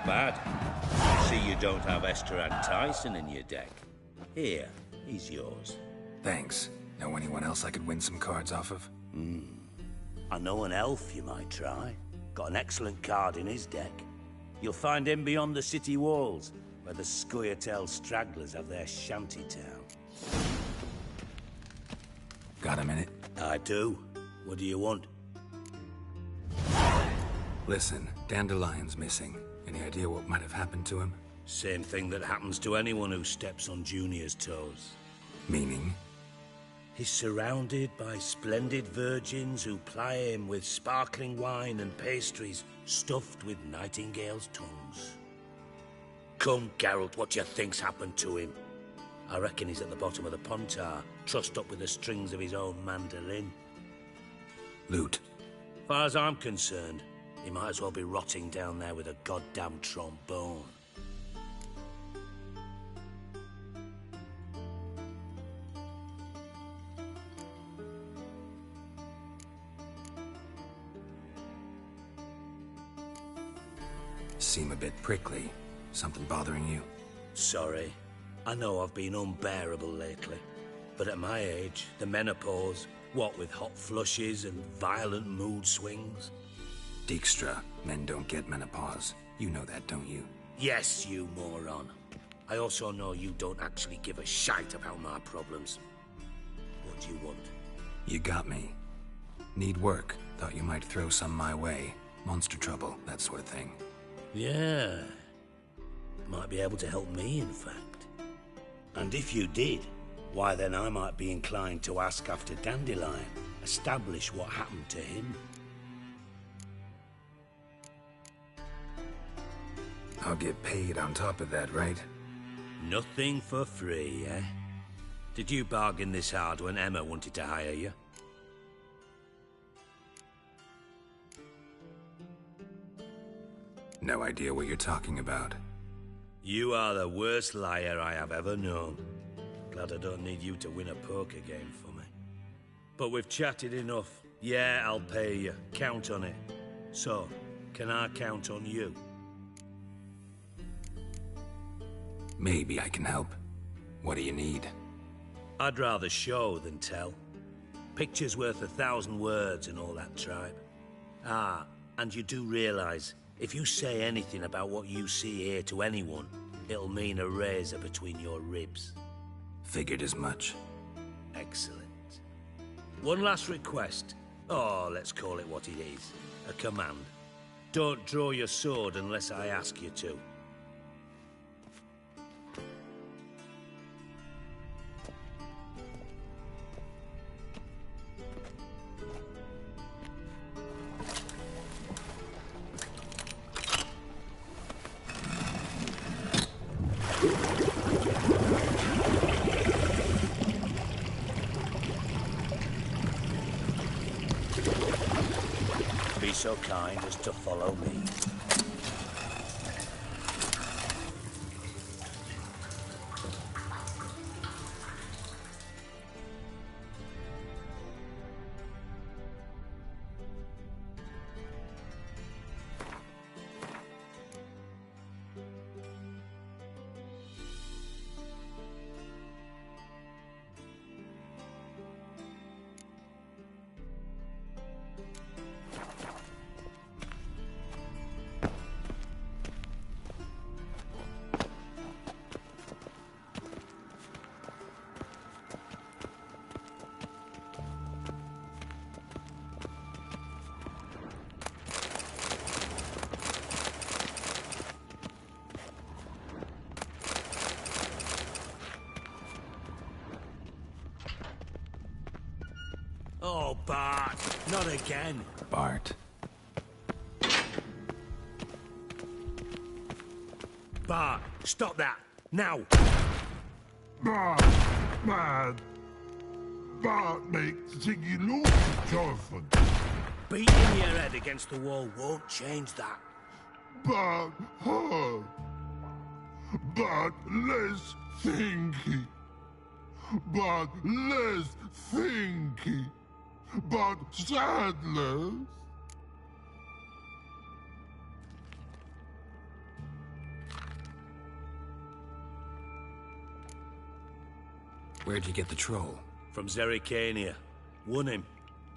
Bad. See you don't have Esther and Tyson in your deck. Here, he's yours. Thanks. Know anyone else I could win some cards off of? I know an elf you might try. Got an excellent card in his deck. You'll find him beyond the city walls, where the Scoia'tael stragglers have their shanty town. Got a minute? I do. What do you want? Listen, Dandelion's missing. Any idea what might have happened to him? Same thing that happens to anyone who steps on Junior's toes. Meaning? He's surrounded by splendid virgins who ply him with sparkling wine and pastries stuffed with nightingales' tongues. Come, Geralt, what do you think's happened to him? I reckon he's at the bottom of the Pontar, trussed up with the strings of his own mandolin. Loot. Far as I'm concerned, he might as well be rotting down there with a goddamn trombone. Seem a bit prickly. Something bothering you? Sorry. I know I've been unbearable lately. But at my age, the menopause, what with hot flushes and violent mood swings. Dijkstra, men don't get menopause. You know that, don't you? Yes, you moron. I also know you don't actually give a shite about my problems. What do you want? You got me. Need work. Thought you might throw some my way. Monster trouble, that sort of thing. Yeah. Might be able to help me, in fact. And if you did, why then I might be inclined to ask after Dandelion, establish what happened to him. I'll get paid on top of that, right? Nothing for free, eh? Did you bargain this hard when Emma wanted to hire you? No idea what you're talking about. You are the worst liar I have ever known. Glad I don't need you to win a poker game for me. But we've chatted enough. Yeah, I'll pay you. Count on it. So, can I count on you? Maybe I can help. What do you need? I'd rather show than tell. Picture's worth 1,000 words and all that tribe. Ah, and you do realize, if you say anything about what you see here to anyone, it'll mean a razor between your ribs. Figured as much. Excellent. One last request. Oh, let's call it what it is. A command. Don't draw your sword unless I ask you to. Be so kind as to follow me. Oh, Bart, not again. Bart. Bart, stop that, now. Bart, man. Bart makes Ziggy lose Jonathan. Beating your head against the wall won't change that. Bart, hurt. Bart, less thinky. Bart, less thinky. But sadness. Where'd you get the troll? From Zerrikania. Won him.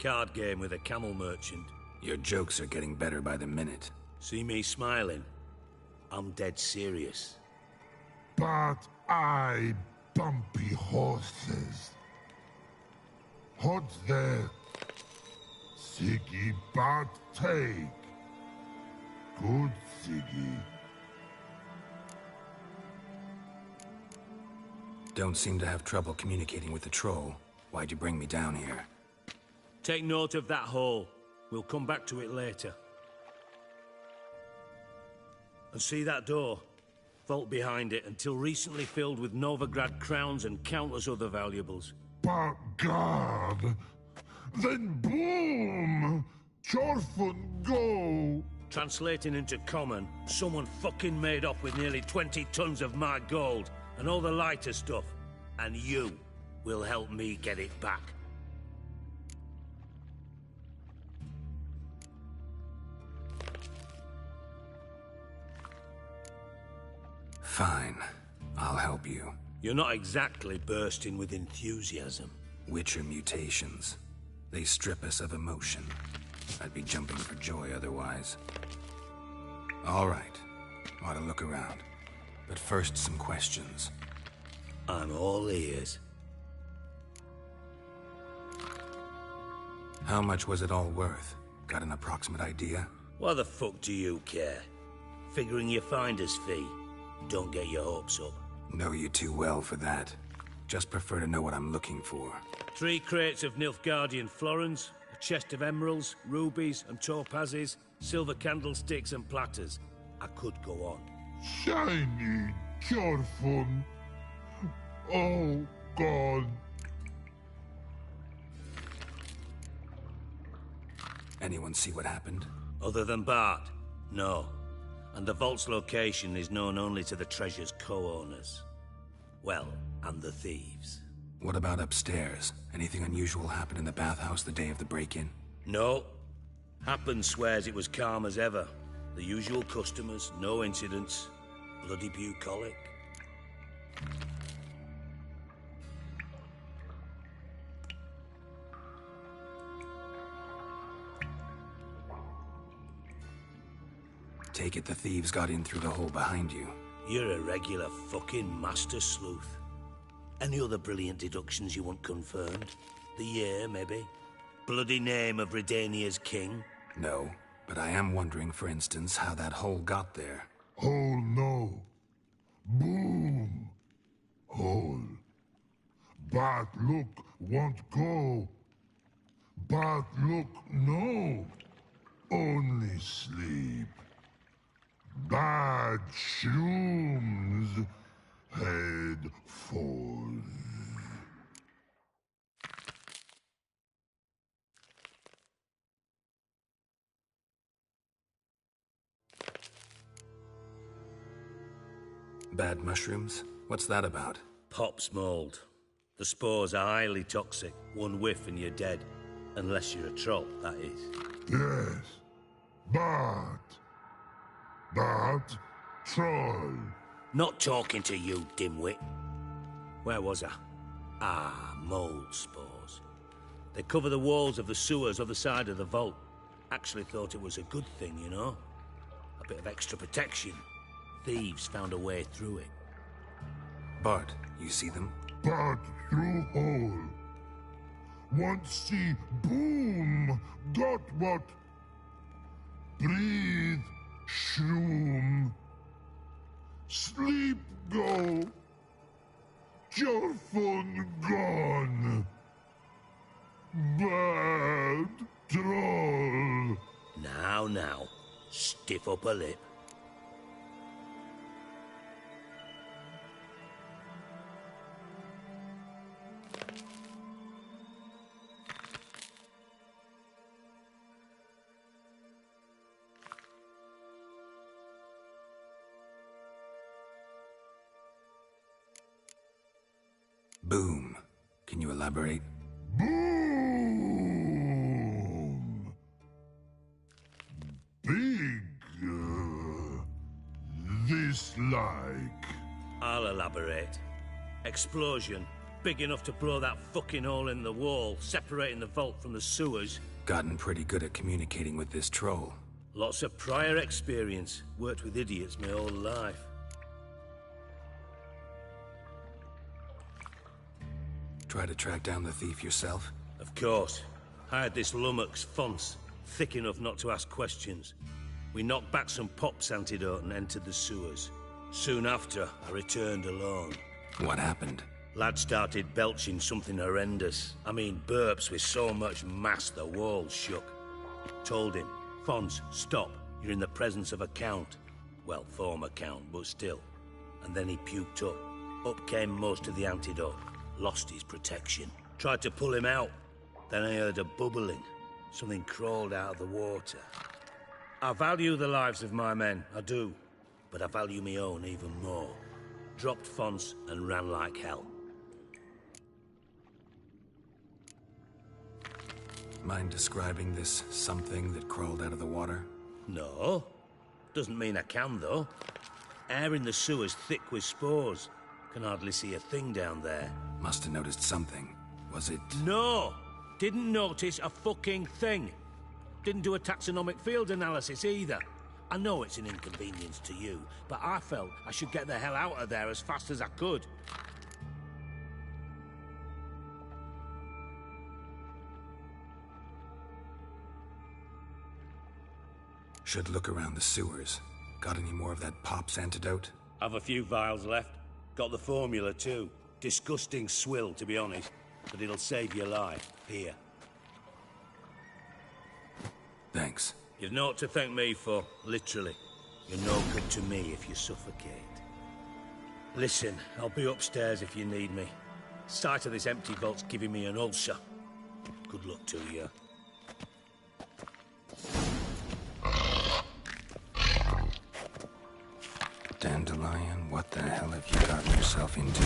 Card game with a camel merchant. Your jokes are getting better by the minute. See me smiling? I'm dead serious. But I bumpy horses. What's there? Siggy but take. Good Siggy. Don't seem to have trouble communicating with the troll. Why'd you bring me down here? Take note of that hole. We'll come back to it later. And see that door? Vault behind it, until recently filled with Novigrad crowns and countless other valuables. But God! Then boom! Chorfun go! Translating into common, someone fucking made off with nearly 20 tons of my gold, and all the lighter stuff. And you will help me get it back. Fine. I'll help you. You're not exactly bursting with enthusiasm. Witcher mutations. They strip us of emotion. I'd be jumping for joy otherwise. All right. Ought to look around. But first, some questions. I'm all ears. How much was it all worth? Got an approximate idea? Why the fuck do you care? Figuring your finder's fee. Don't get your hopes up. Know you too well for that. Just prefer to know what I'm looking for. 3 crates of Nilfgaardian florins, a chest of emeralds, rubies and topazes, silver candlesticks and platters. I could go on. Shiny Chorfun. Oh, God. Anyone see what happened? Other than Bart? No. And the vault's location is known only to the treasure's co-owners. Well, and the thieves. What about upstairs? Anything unusual happen in the bathhouse the day of the break-in? No. Happen swears it was calm as ever. The usual customers, no incidents. Bloody bucolic. Take it the thieves got in through the hole behind you. You're a regular fucking master sleuth. Any other brilliant deductions you want confirmed? The year, maybe? Bloody name of Redania's king? No, but I am wondering, for instance, how that hole got there. Hole no. Boom. Hole. But look won't go. But look no. Only sleep. Bad shrooms. Head falls. Bad mushrooms? What's that about? Pop's mold. The spores are highly toxic. One whiff and you're dead. Unless you're a troll, that is. Yes. But troll. Not talking to you, dimwit. Where was I? Ah, mold spores. They cover the walls of the sewers other side of the vault. Actually thought it was a good thing, you know? A bit of extra protection. Thieves found a way through it. Bart, you see them? But through hole. Once see boom. Got what? Breathe. Shroom. Sleep go. Chorfun gone. Bad troll. Now. Stiff up a lip. Boom. Can you elaborate? Boom. Big. This like. I'll elaborate. Explosion. Big enough to blow that fucking hole in the wall, separating the vault from the sewers. Gotten pretty good at communicating with this troll. Lots of prior experience. Worked with idiots my whole life. Try to track down the thief yourself? Of course. Hired this lummox, Fonce, thick enough not to ask questions. We knocked back some Pop's antidote and entered the sewers. Soon after, I returned alone. What happened? Lad started belching something horrendous. I mean, burps with so much mass the walls shook. Told him, Fons, stop. You're in the presence of a count. Well, former count, but still. And then he puked up. Up came most of the antidote. Lost his protection. Tried to pull him out. Then I heard a bubbling. Something crawled out of the water. I value the lives of my men, I do. But I value my own even more. Dropped Fons and ran like hell. Mind describing this something that crawled out of the water? No. Doesn't mean I can, though. Air in the sewer's thick with spores. Can hardly see a thing down there. Must have noticed something. Was it... No! Didn't notice a fucking thing. Didn't do a taxonomic field analysis either. I know it's an inconvenience to you, but I felt I should get the hell out of there as fast as I could. Should look around the sewers. Got any more of that Pop's antidote? I've a few vials left. Got the formula too. Disgusting swill, to be honest. But it'll save your life. Here. Thanks. You've naught to thank me for, literally. You're no good to me if you suffocate. Listen, I'll be upstairs if you need me. Sight of this empty vault's giving me an ulcer. Good luck to you. Dandelion, what the hell have you gotten yourself into?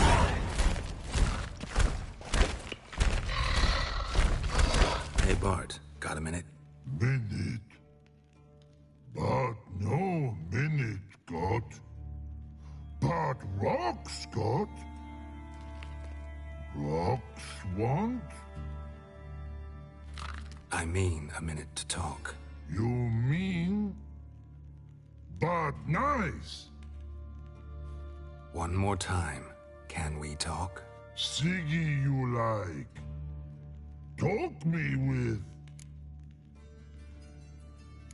Hey, Bart, got a minute? Minute? But no minute, got. But rocks, got. Rocks want? I mean a minute to talk. You mean? But nice. One more time. Can we talk? Siggy you like. Talk me with.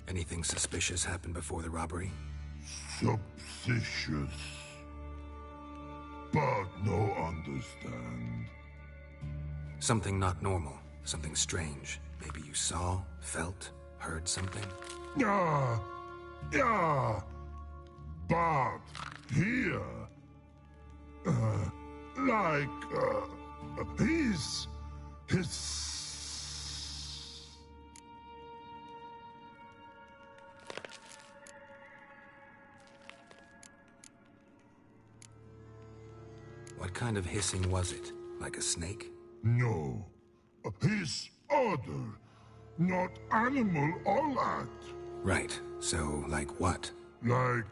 Anything suspicious happened before the robbery? Suspicious. But no understand. Something not normal. Something strange. Maybe you saw, felt, heard something? Yeah. But here. His... What kind of hissing was it? Like a snake? No. His other. Not animal all that. Right. So, like what? Like...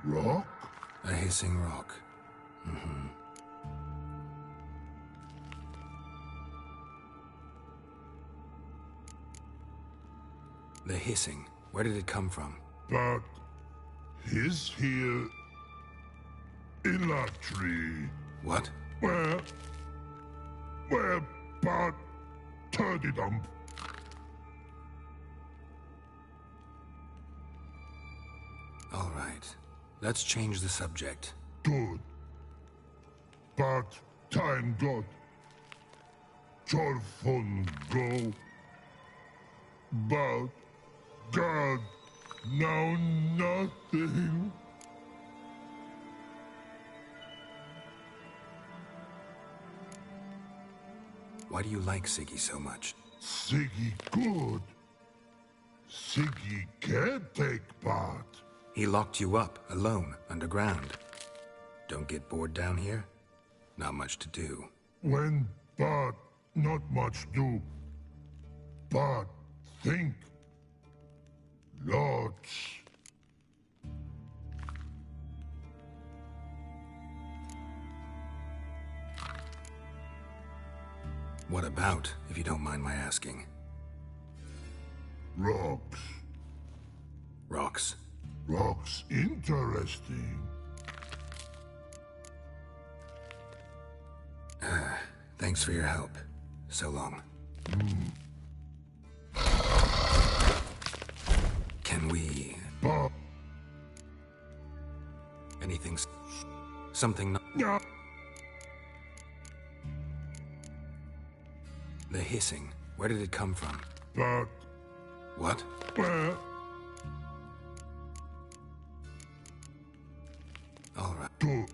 rock? A hissing rock. Mm-hmm. The hissing. Where did it come from? But... his here... in that tree. What? Where, but... turdy-dump. All right. Let's change the subject. Good. But time God. Your fun go. But God, now nothing. Why do you like Siggy so much? Siggy good. Siggy can't take part. He locked you up, alone, underground. Don't get bored down here? Not much to do. When but not much do. But think. Lots. What about, if you don't mind my asking? Rocks. Rocks? Rocks interesting. Thanks for your help. So long. Can we... But... Anything... Something not... No. The hissing. Where did it come from? But... What? All right.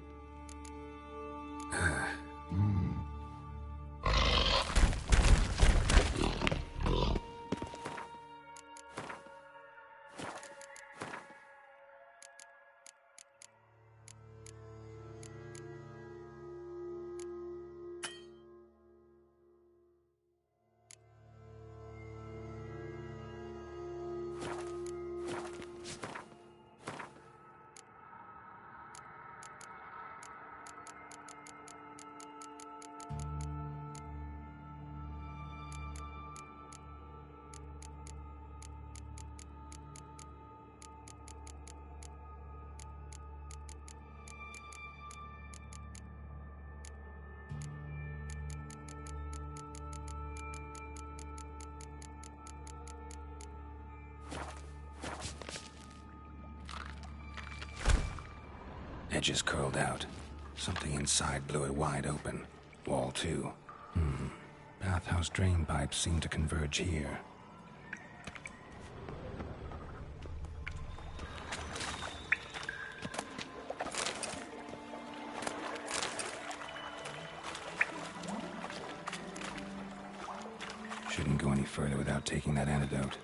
Edges curled out. Something inside blew it wide open. Wall too. Bathhouse drain pipes seem to converge here. Shouldn't go any further without taking that antidote.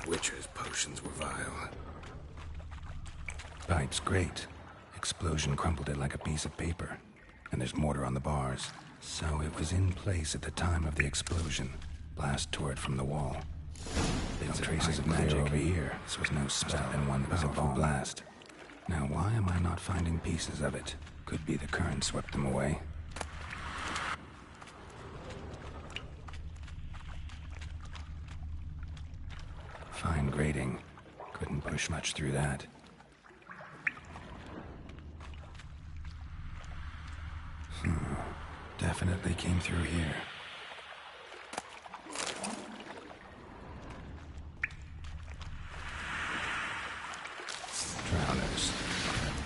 Witcher's potions were vile. Pipe's great. Explosion crumpled it like a piece of paper. And there's mortar on the bars. So it was in place at the time of the explosion. Blast tore it from the wall. No traces of magic over here. This was no spell, and one powerful blast. Now why am I not finding pieces of it? Could be the current swept them away. Fine grating. Couldn't push much through that. Definitely came through here. Drowners.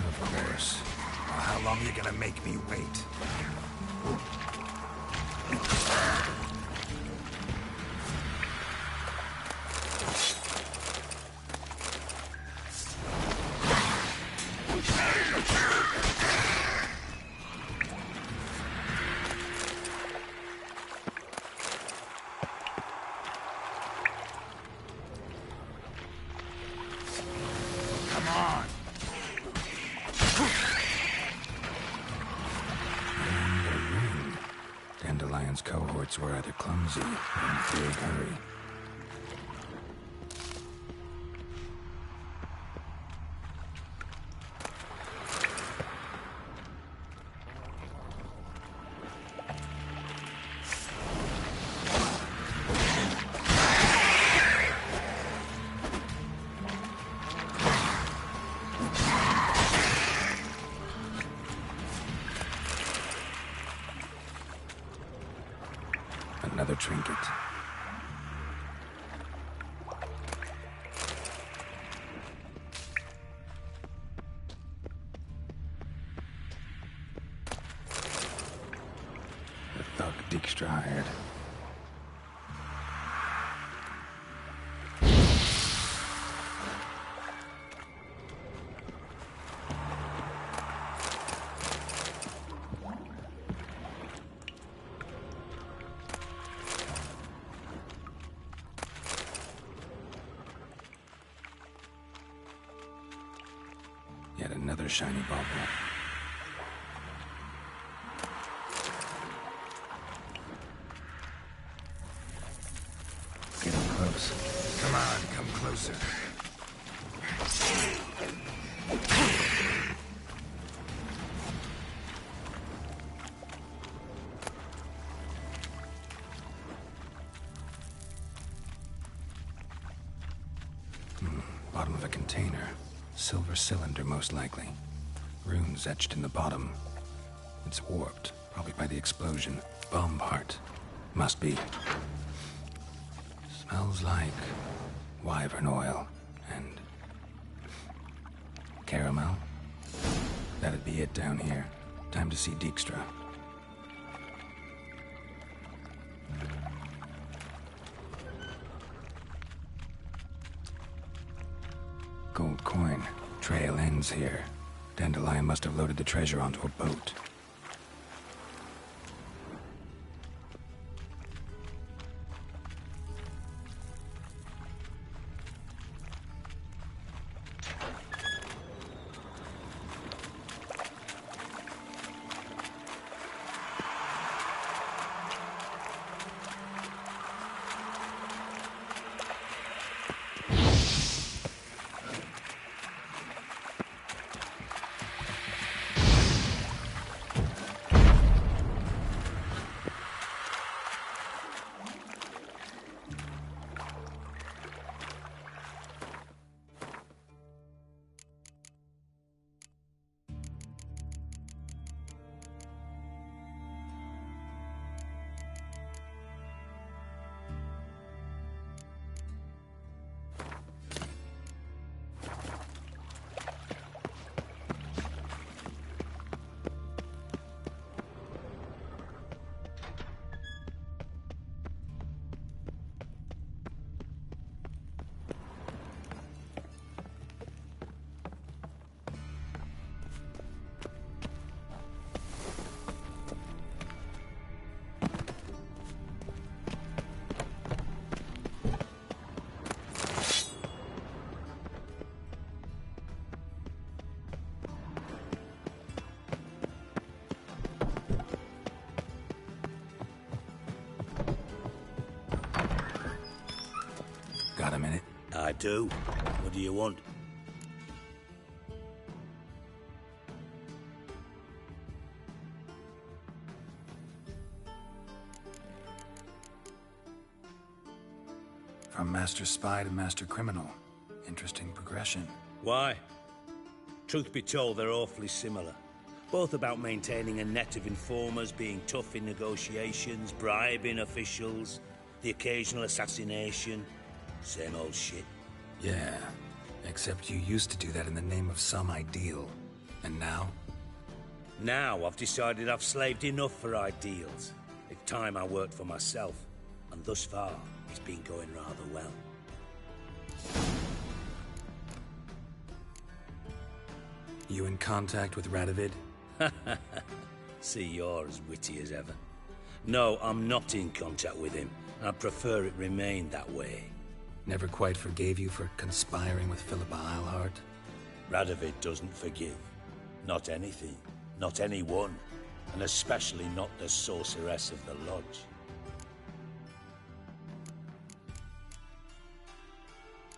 Of course. Well, how long are you gonna make me wait? Cohorts were either clumsy or in big hurry. Another trinket. The thug Dijkstra hired. Yet another shiny bauble. Get up close. Come on, come closer. Bottom of a container. Silver cylinder, most likely. Runes etched in the bottom. It's warped, probably by the explosion. Bomb part. Must be. Smells like wyvern oil and caramel. That'd be it down here. Time to see Dijkstra. Gold coin. Trail ends here. Dandelion must have loaded the treasure onto a boat. Got a minute? I do. What do you want? From master spy to master criminal. Interesting progression. Why? Truth be told, they're awfully similar. Both about maintaining a net of informers, being tough in negotiations, bribing officials, the occasional assassination. Same old shit. Yeah, except you used to do that in the name of some ideal. And now? Now I've decided I've slaved enough for ideals. It's time I worked for myself. And thus far, it's been going rather well. You in contact with Radovid? See, you're as witty as ever. No, I'm not in contact with him. I'd prefer it remained that way. Never quite forgave you for conspiring with Philippa Eilhart? Radovid doesn't forgive. Not anything. Not anyone. And especially not the sorceress of the Lodge.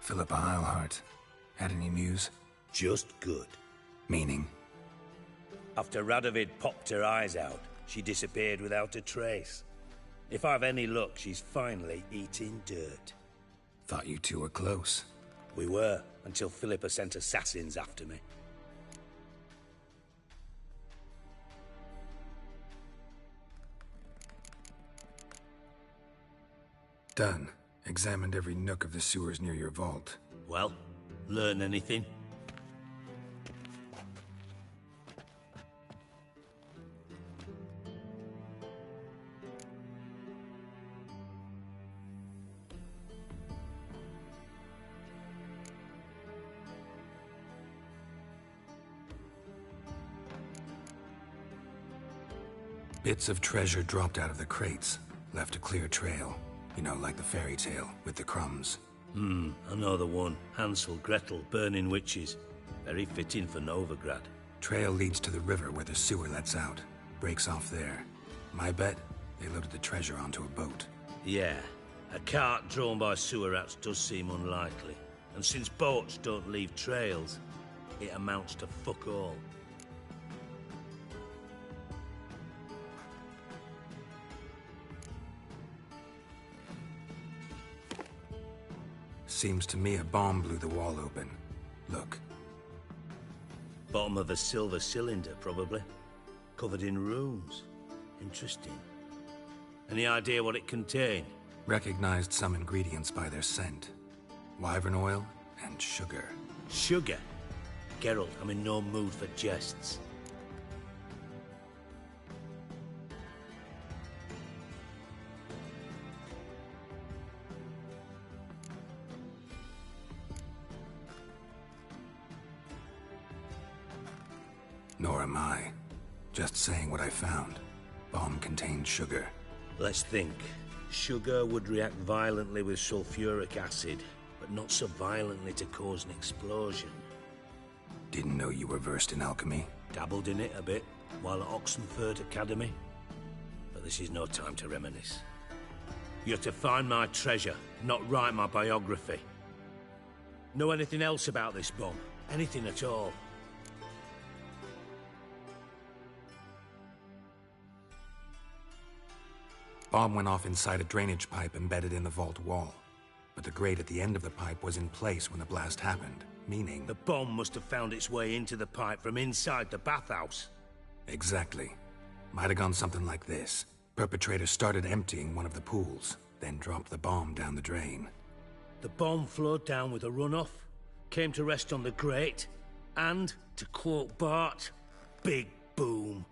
Philippa Eilhart. Had any news? Just good. Meaning? After Radovid popped her eyes out, she disappeared without a trace. If I've any luck, she's finally eating dirt. Thought you two were close. We were, until Philippa sent assassins after me. Done. Examined every nook of the sewers near your vault. Well, learn anything? Bits of treasure dropped out of the crates, left a clear trail. You know, like the fairy tale, with the crumbs. I know the one. Hansel, Gretel, burning witches. Very fitting for Novigrad. Trail leads to the river where the sewer lets out. Breaks off there. My bet, they loaded the treasure onto a boat. Yeah, a cart drawn by sewer rats does seem unlikely. And since boats don't leave trails, it amounts to fuck all. Seems to me a bomb blew the wall open. Look. Bottom of a silver cylinder, probably. Covered in runes. Interesting. Any idea what it contained? Recognized some ingredients by their scent. Wyvern oil and sugar. Sugar? Geralt, I'm in no mood for jests. Nor am I. Just saying what I found. Bomb contained sugar. Let's think. Sugar would react violently with sulfuric acid, but not so violently to cause an explosion. Didn't know you were versed in alchemy. Dabbled in it a bit, while at Oxenford Academy. But this is no time to reminisce. You're to find my treasure, not write my biography. Know anything else about this bomb? Anything at all? Bomb went off inside a drainage pipe embedded in the vault wall. But the grate at the end of the pipe was in place when the blast happened, meaning... The bomb must have found its way into the pipe from inside the bathhouse. Exactly. Might have gone something like this. Perpetrator started emptying one of the pools, then dropped the bomb down the drain. The bomb flowed down with a runoff, came to rest on the grate, and, to quote Bart, big boom.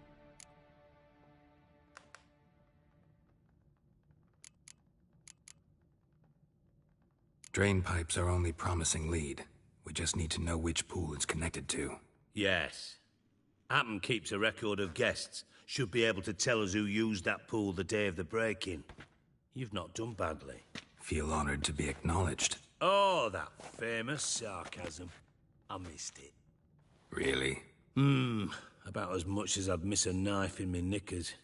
Drain pipes are only promising lead. We just need to know which pool it's connected to. Yes. Appen keeps a record of guests. Should be able to tell us who used that pool the day of the break-in. You've not done badly. Feel honored to be acknowledged. Oh, that famous sarcasm. I missed it. Really? About as much as I'd miss a knife in me knickers.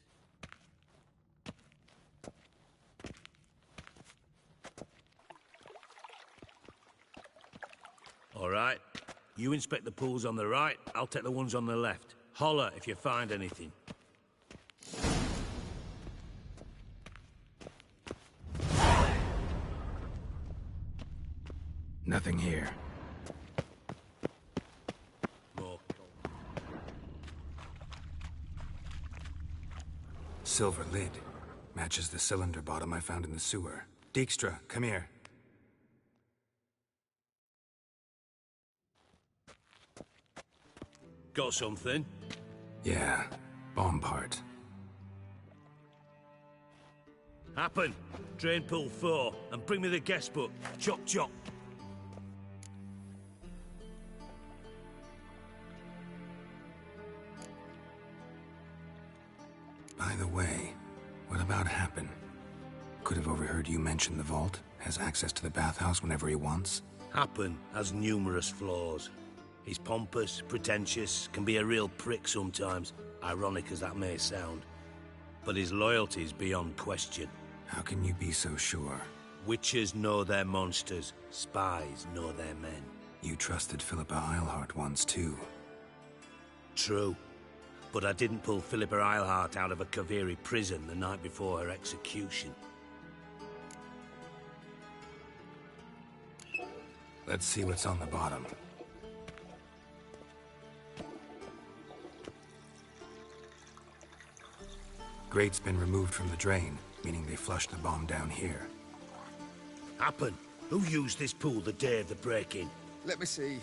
All right. You inspect the pools on the right, I'll take the ones on the left. Holler if you find anything. Nothing here. More. Silver lid. Matches the cylinder bottom I found in the sewer. Dijkstra, come here. Got something? Yeah, bomb part. Happen. Drain pool 4, and bring me the guest book. Chop chop. By the way, what about Happen? Could have overheard you mention the vault. Has access to the bathhouse whenever he wants. Happen has numerous flaws. He's pompous, pretentious, can be a real prick sometimes, ironic as that may sound. But his loyalty's beyond question. How can you be so sure? Witches know their monsters, spies know their men. You trusted Philippa Eilhart once too. True. But I didn't pull Philippa Eilhart out of a Kaviri prison the night before her execution. Let's see what's on the bottom. Grate's been removed from the drain, meaning they flushed the bomb down here. Happen. Who used this pool the day of the break-in? Let me see.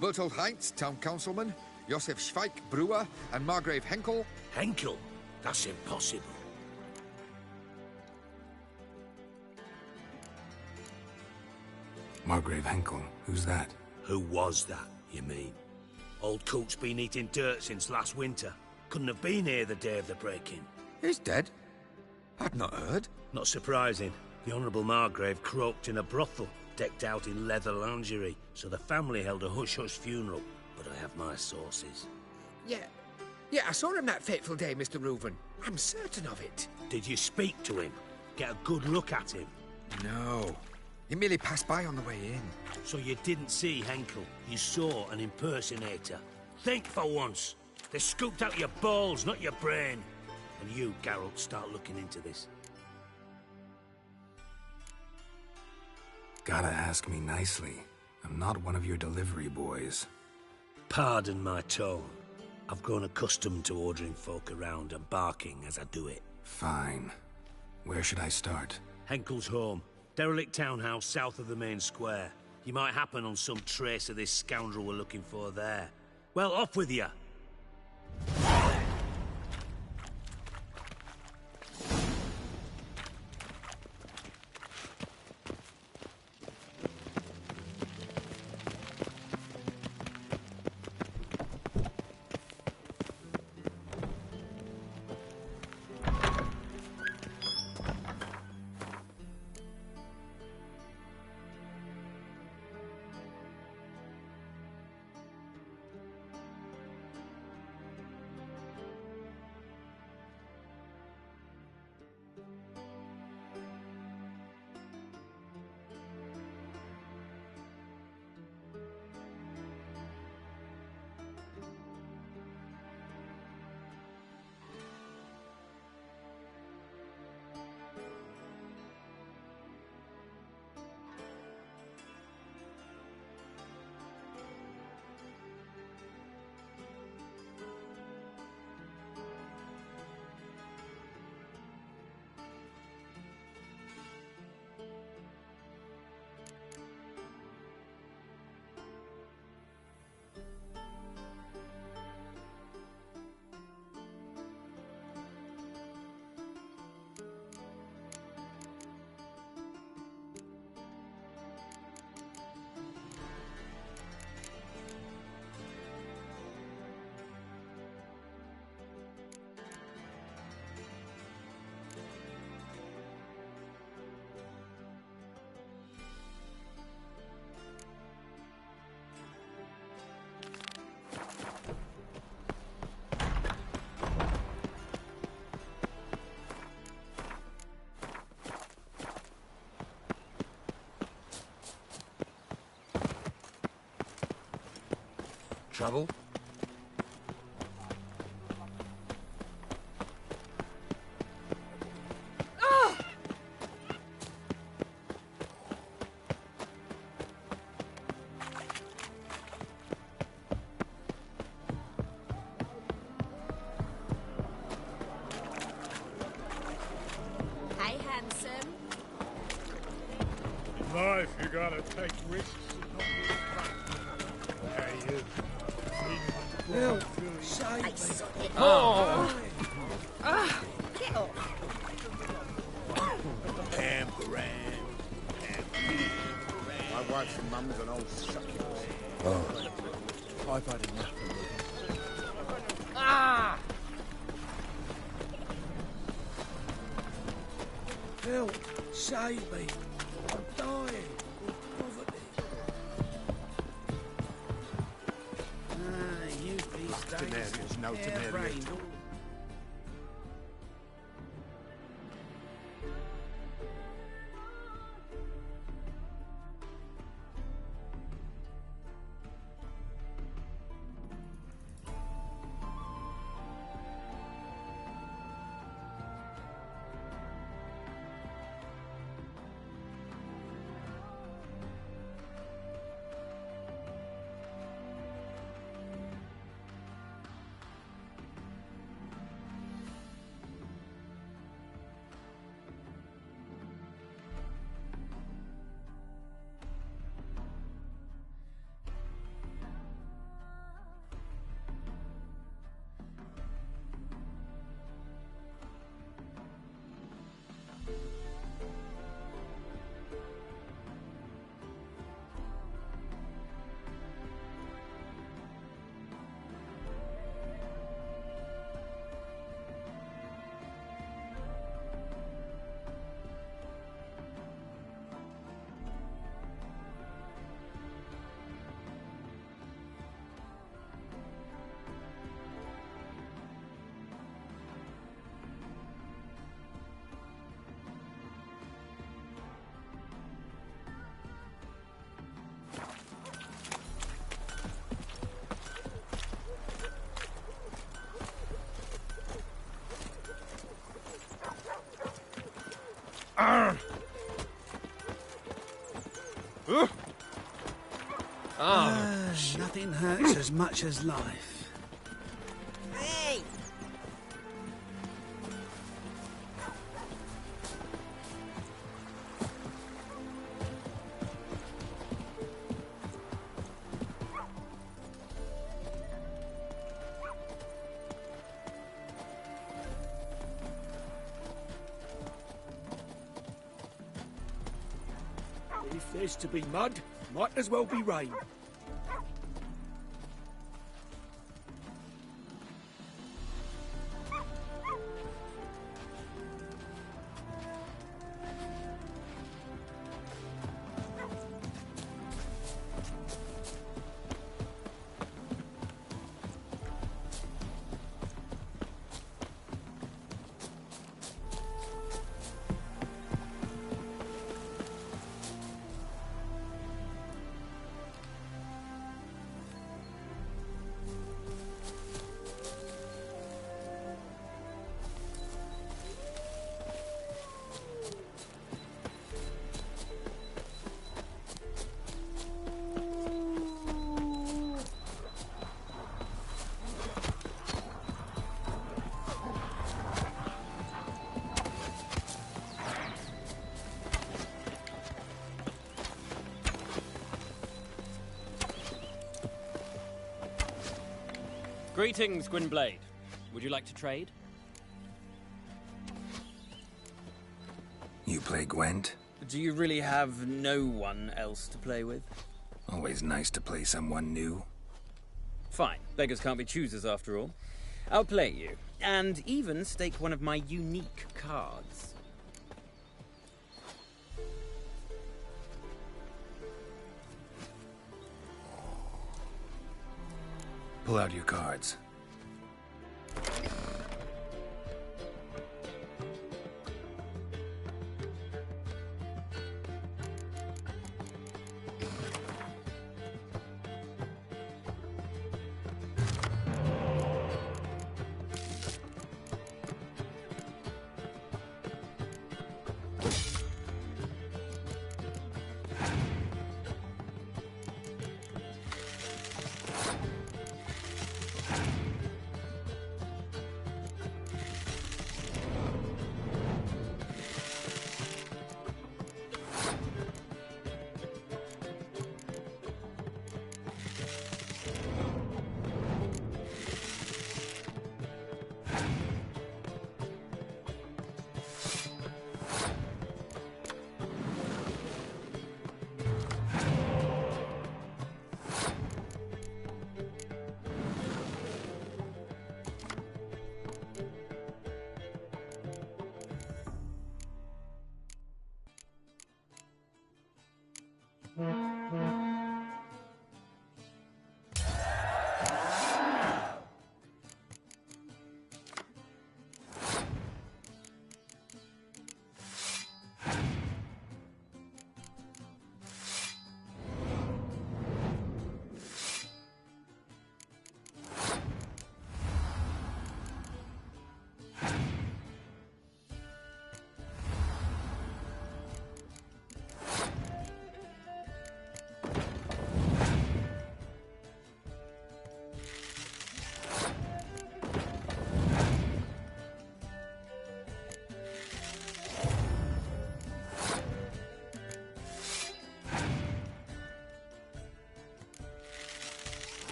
Bertolt Heinz, town councilman, Josef Schweik, brewer, and Margrave Henkel. Henkel? That's impossible. Margrave Henkel, who's that? Who was that, you mean? Old Coot's been eating dirt since last winter. Couldn't have been here the day of the break-in. He's dead? I've not heard. Not surprising. The Honourable Margrave croaked in a brothel, decked out in leather lingerie, so the family held a hush-hush funeral. But I have my sources. Yeah, I saw him that fateful day, Mr. Reuven. I'm certain of it. Did you speak to him? Get a good look at him? No. He merely passed by on the way in. So you didn't see Henkel? You saw an impersonator? Think for once. They scooped out your balls, not your brain. And you, Geralt, start looking into this. Gotta ask me nicely. I'm not one of your delivery boys. Pardon my tone. I've grown accustomed to ordering folk around and barking as I do it. Fine. Where should I start? Henkel's home. Derelict townhouse south of the main square. You might happen on some trace of this scoundrel we're looking for there. Well, off with you! Trouble? Hey, handsome. In life, you gotta take risks and not be afraid. Hey, you. Help! Save me! Oh! Get off. My wife's mum's an old succubus. Oh. I've had enough of it. Ah! Help! Save me! I'm dying of poverty. You these days, Tenerius, no Tenerius. harebrained. Nothing hurts as much as life. Hey! If there's to be mud, might as well be rain. Greetings, Gwynblade. Would you like to trade? You play Gwent? Do you really have no one else to play with? Always nice to play someone new. Fine. Beggars can't be choosers after all. I'll play you, and even stake one of my unique cards. Pull out your cards.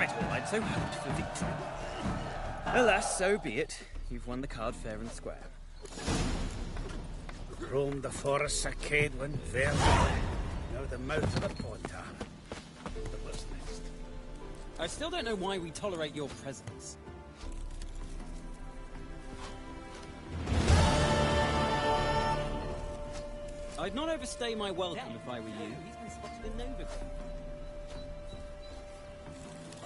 Damn it all, I'd so hoped for victory. Alas, so be it. You've won the card fair and square. Roam the forests of Cadwin, Vale, now the mouth of the Pontar. But what's next? I still don't know why we tolerate your presence. I'd not overstay my welcome if I were you. He's been spotted in Nova.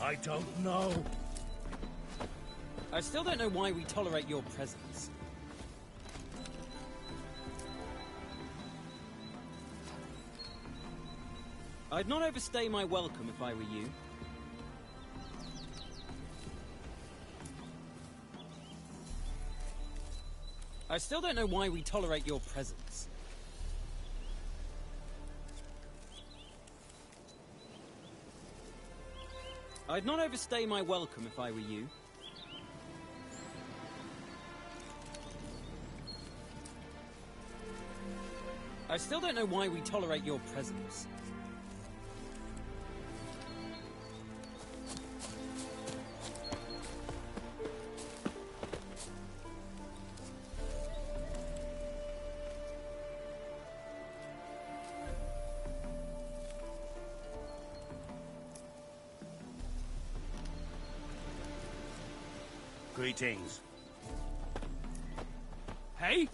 I don't know. I still don't know why we tolerate your presence. I'd not overstay my welcome if I were you. I still don't know why we tolerate your presence. I'd not overstay my welcome if I were you. I still don't know why we tolerate your presence. Greetings. Hey?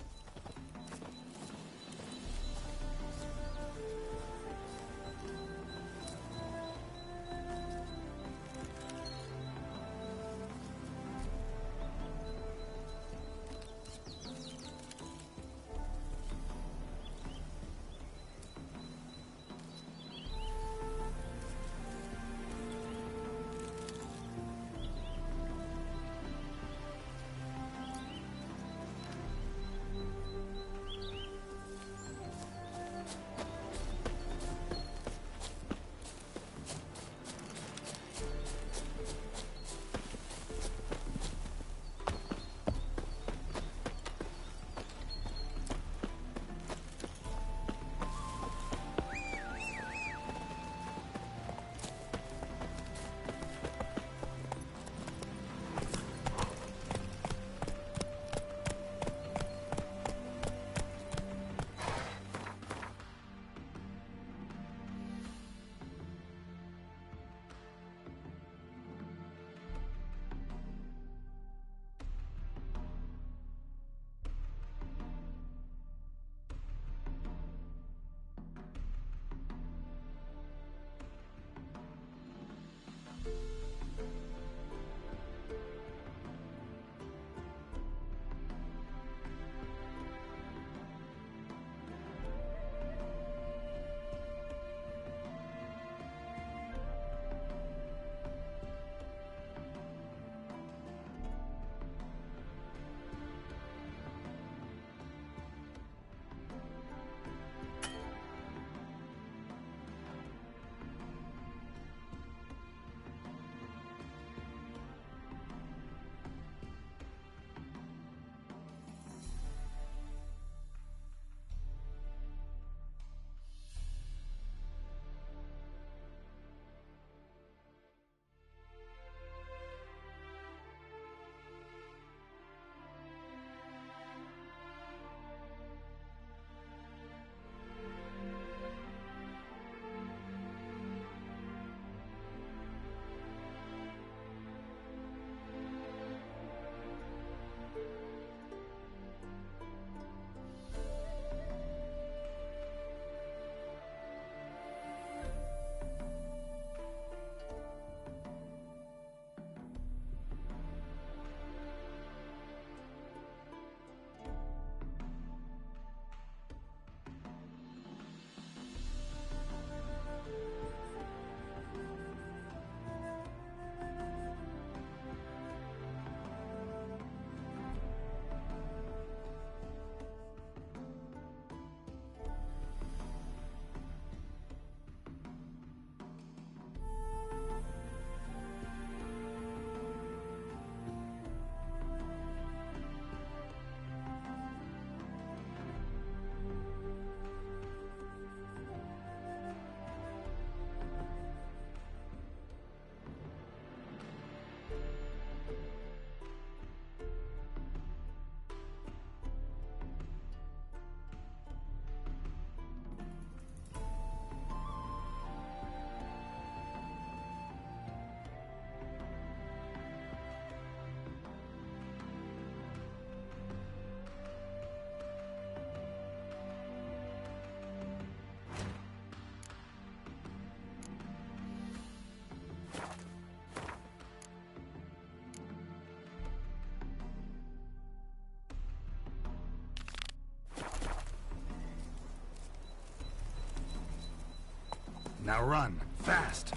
Now run, fast.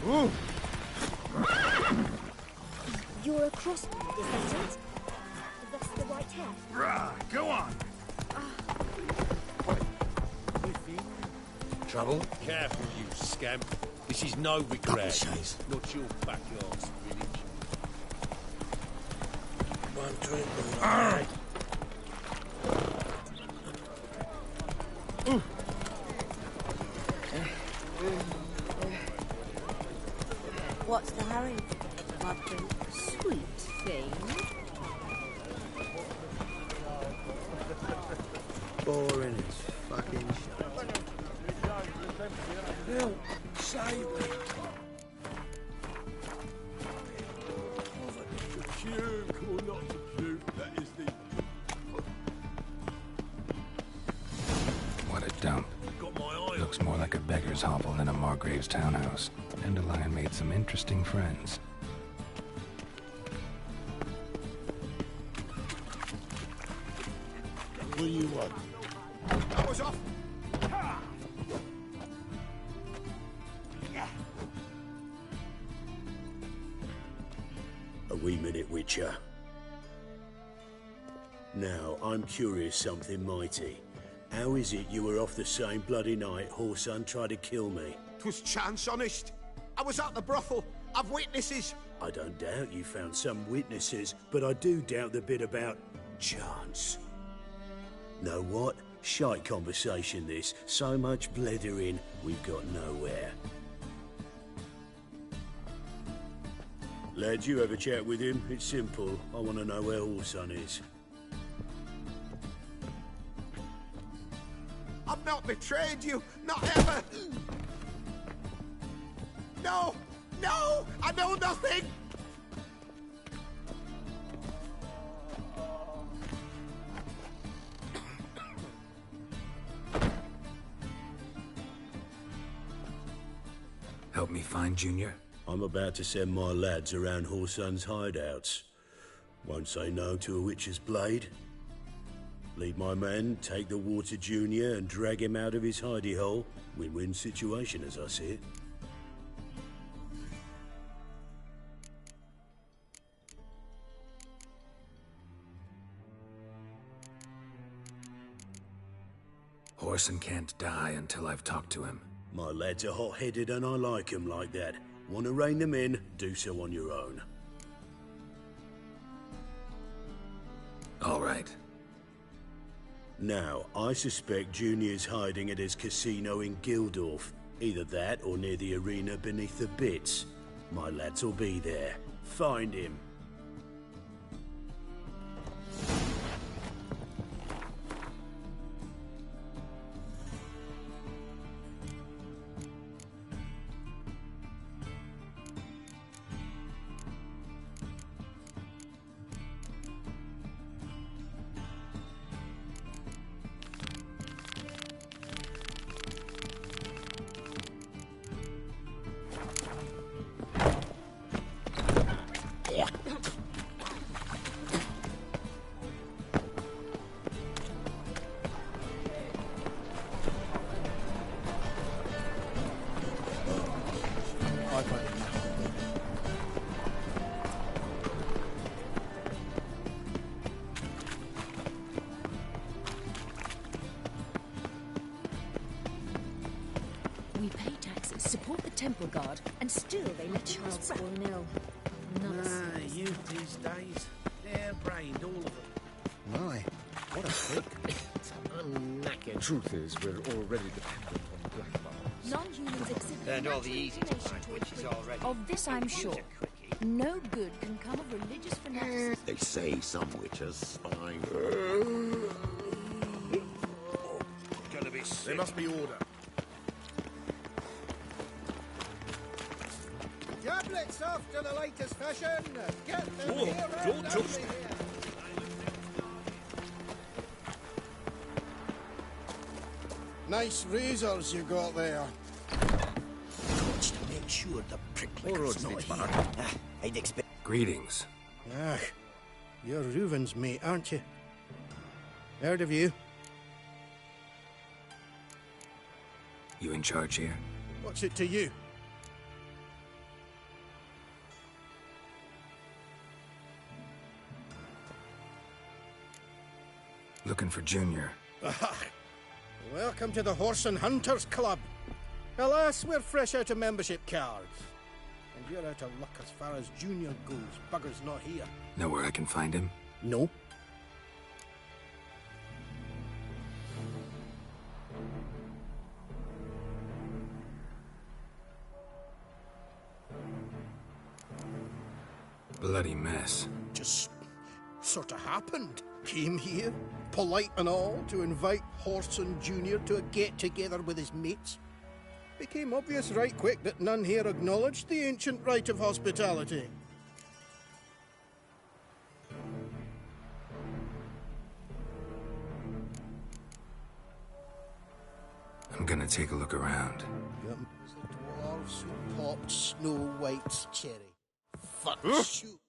Ooh. You're across, is that it? That's the right hair? Rah, go on. Trouble? Careful, you scamp. This is no regret. Not your backyard spinach. One drink, alright. What's the hurry, my sweet thing? Boring as fucking shit. Help, save me. Puke or not to puke, that is the... What a dump. Looks more like a beggar's hovel than a Margrave's townhouse. Dandelion made some interesting friends. What do you want? That was off. A wee minute, Witcher. Now, I'm curious something mighty. How is it you were off the same bloody night Whoreson tried to kill me? 'Twas chance, honest. I was at the brothel. I've witnesses. I don't doubt you found some witnesses, but I do doubt the bit about chance. Know what? Shite conversation this. So much blethering, we've got nowhere. Lads, you have a chat with him. It's simple. I want to know where Whoreson is. I've not betrayed you. Not ever. No! No! I know nothing! Help me find Junior? I'm about to send my lads around Whoreson's hideouts. Won't say no to a witch's blade. Lead my men, take the water Junior and drag him out of his hidey hole. Win-win situation as I see it. Whoreson can't die until I've talked to him. My lads are hot-headed and I like 'em like that. Want to rein them in? Do so on your own. All right. Now, I suspect Junior's hiding at his casino in Gildorf. Either that or near the arena beneath the bits. My lads will be there. Find him. We pay taxes, support the temple guard, and still they let child's fallen ill. Ah, youth these days. Hair-brained, all of them. My, what a freak. I'm knackered. Truth is, we're already dependent on black marks. Non-humans exhibit And all the easy to find witches already. Of this I'm sure. No good can come of religious fanaticism. They say some witches spy. Gonna be sick. There must be order. Tablets after the latest fashion. Get them Oh, here don't and touch only me. here. Nice razors you got there. It's to make sure the pricklicker's not here. I'd expect... Greetings. Ah, you're Reuven's mate, aren't you? Heard of you. You in charge here? What's it to you? Looking for Junior. Aha! Welcome to the Horse and Hunters Club. Alas, we're fresh out of membership cards. And you're out of luck as far as Junior goes. Bugger's not here. Know where I can find him? No. Bloody mess. Just sort of happened. Came here, polite and all, to invite Horson Jr. to a get-together with his mates. Became obvious right quick that none here acknowledged the ancient rite of hospitality. I'm gonna take a look around. Yep. The dwarves who popped Snow White's cherry. Fuck, shoot.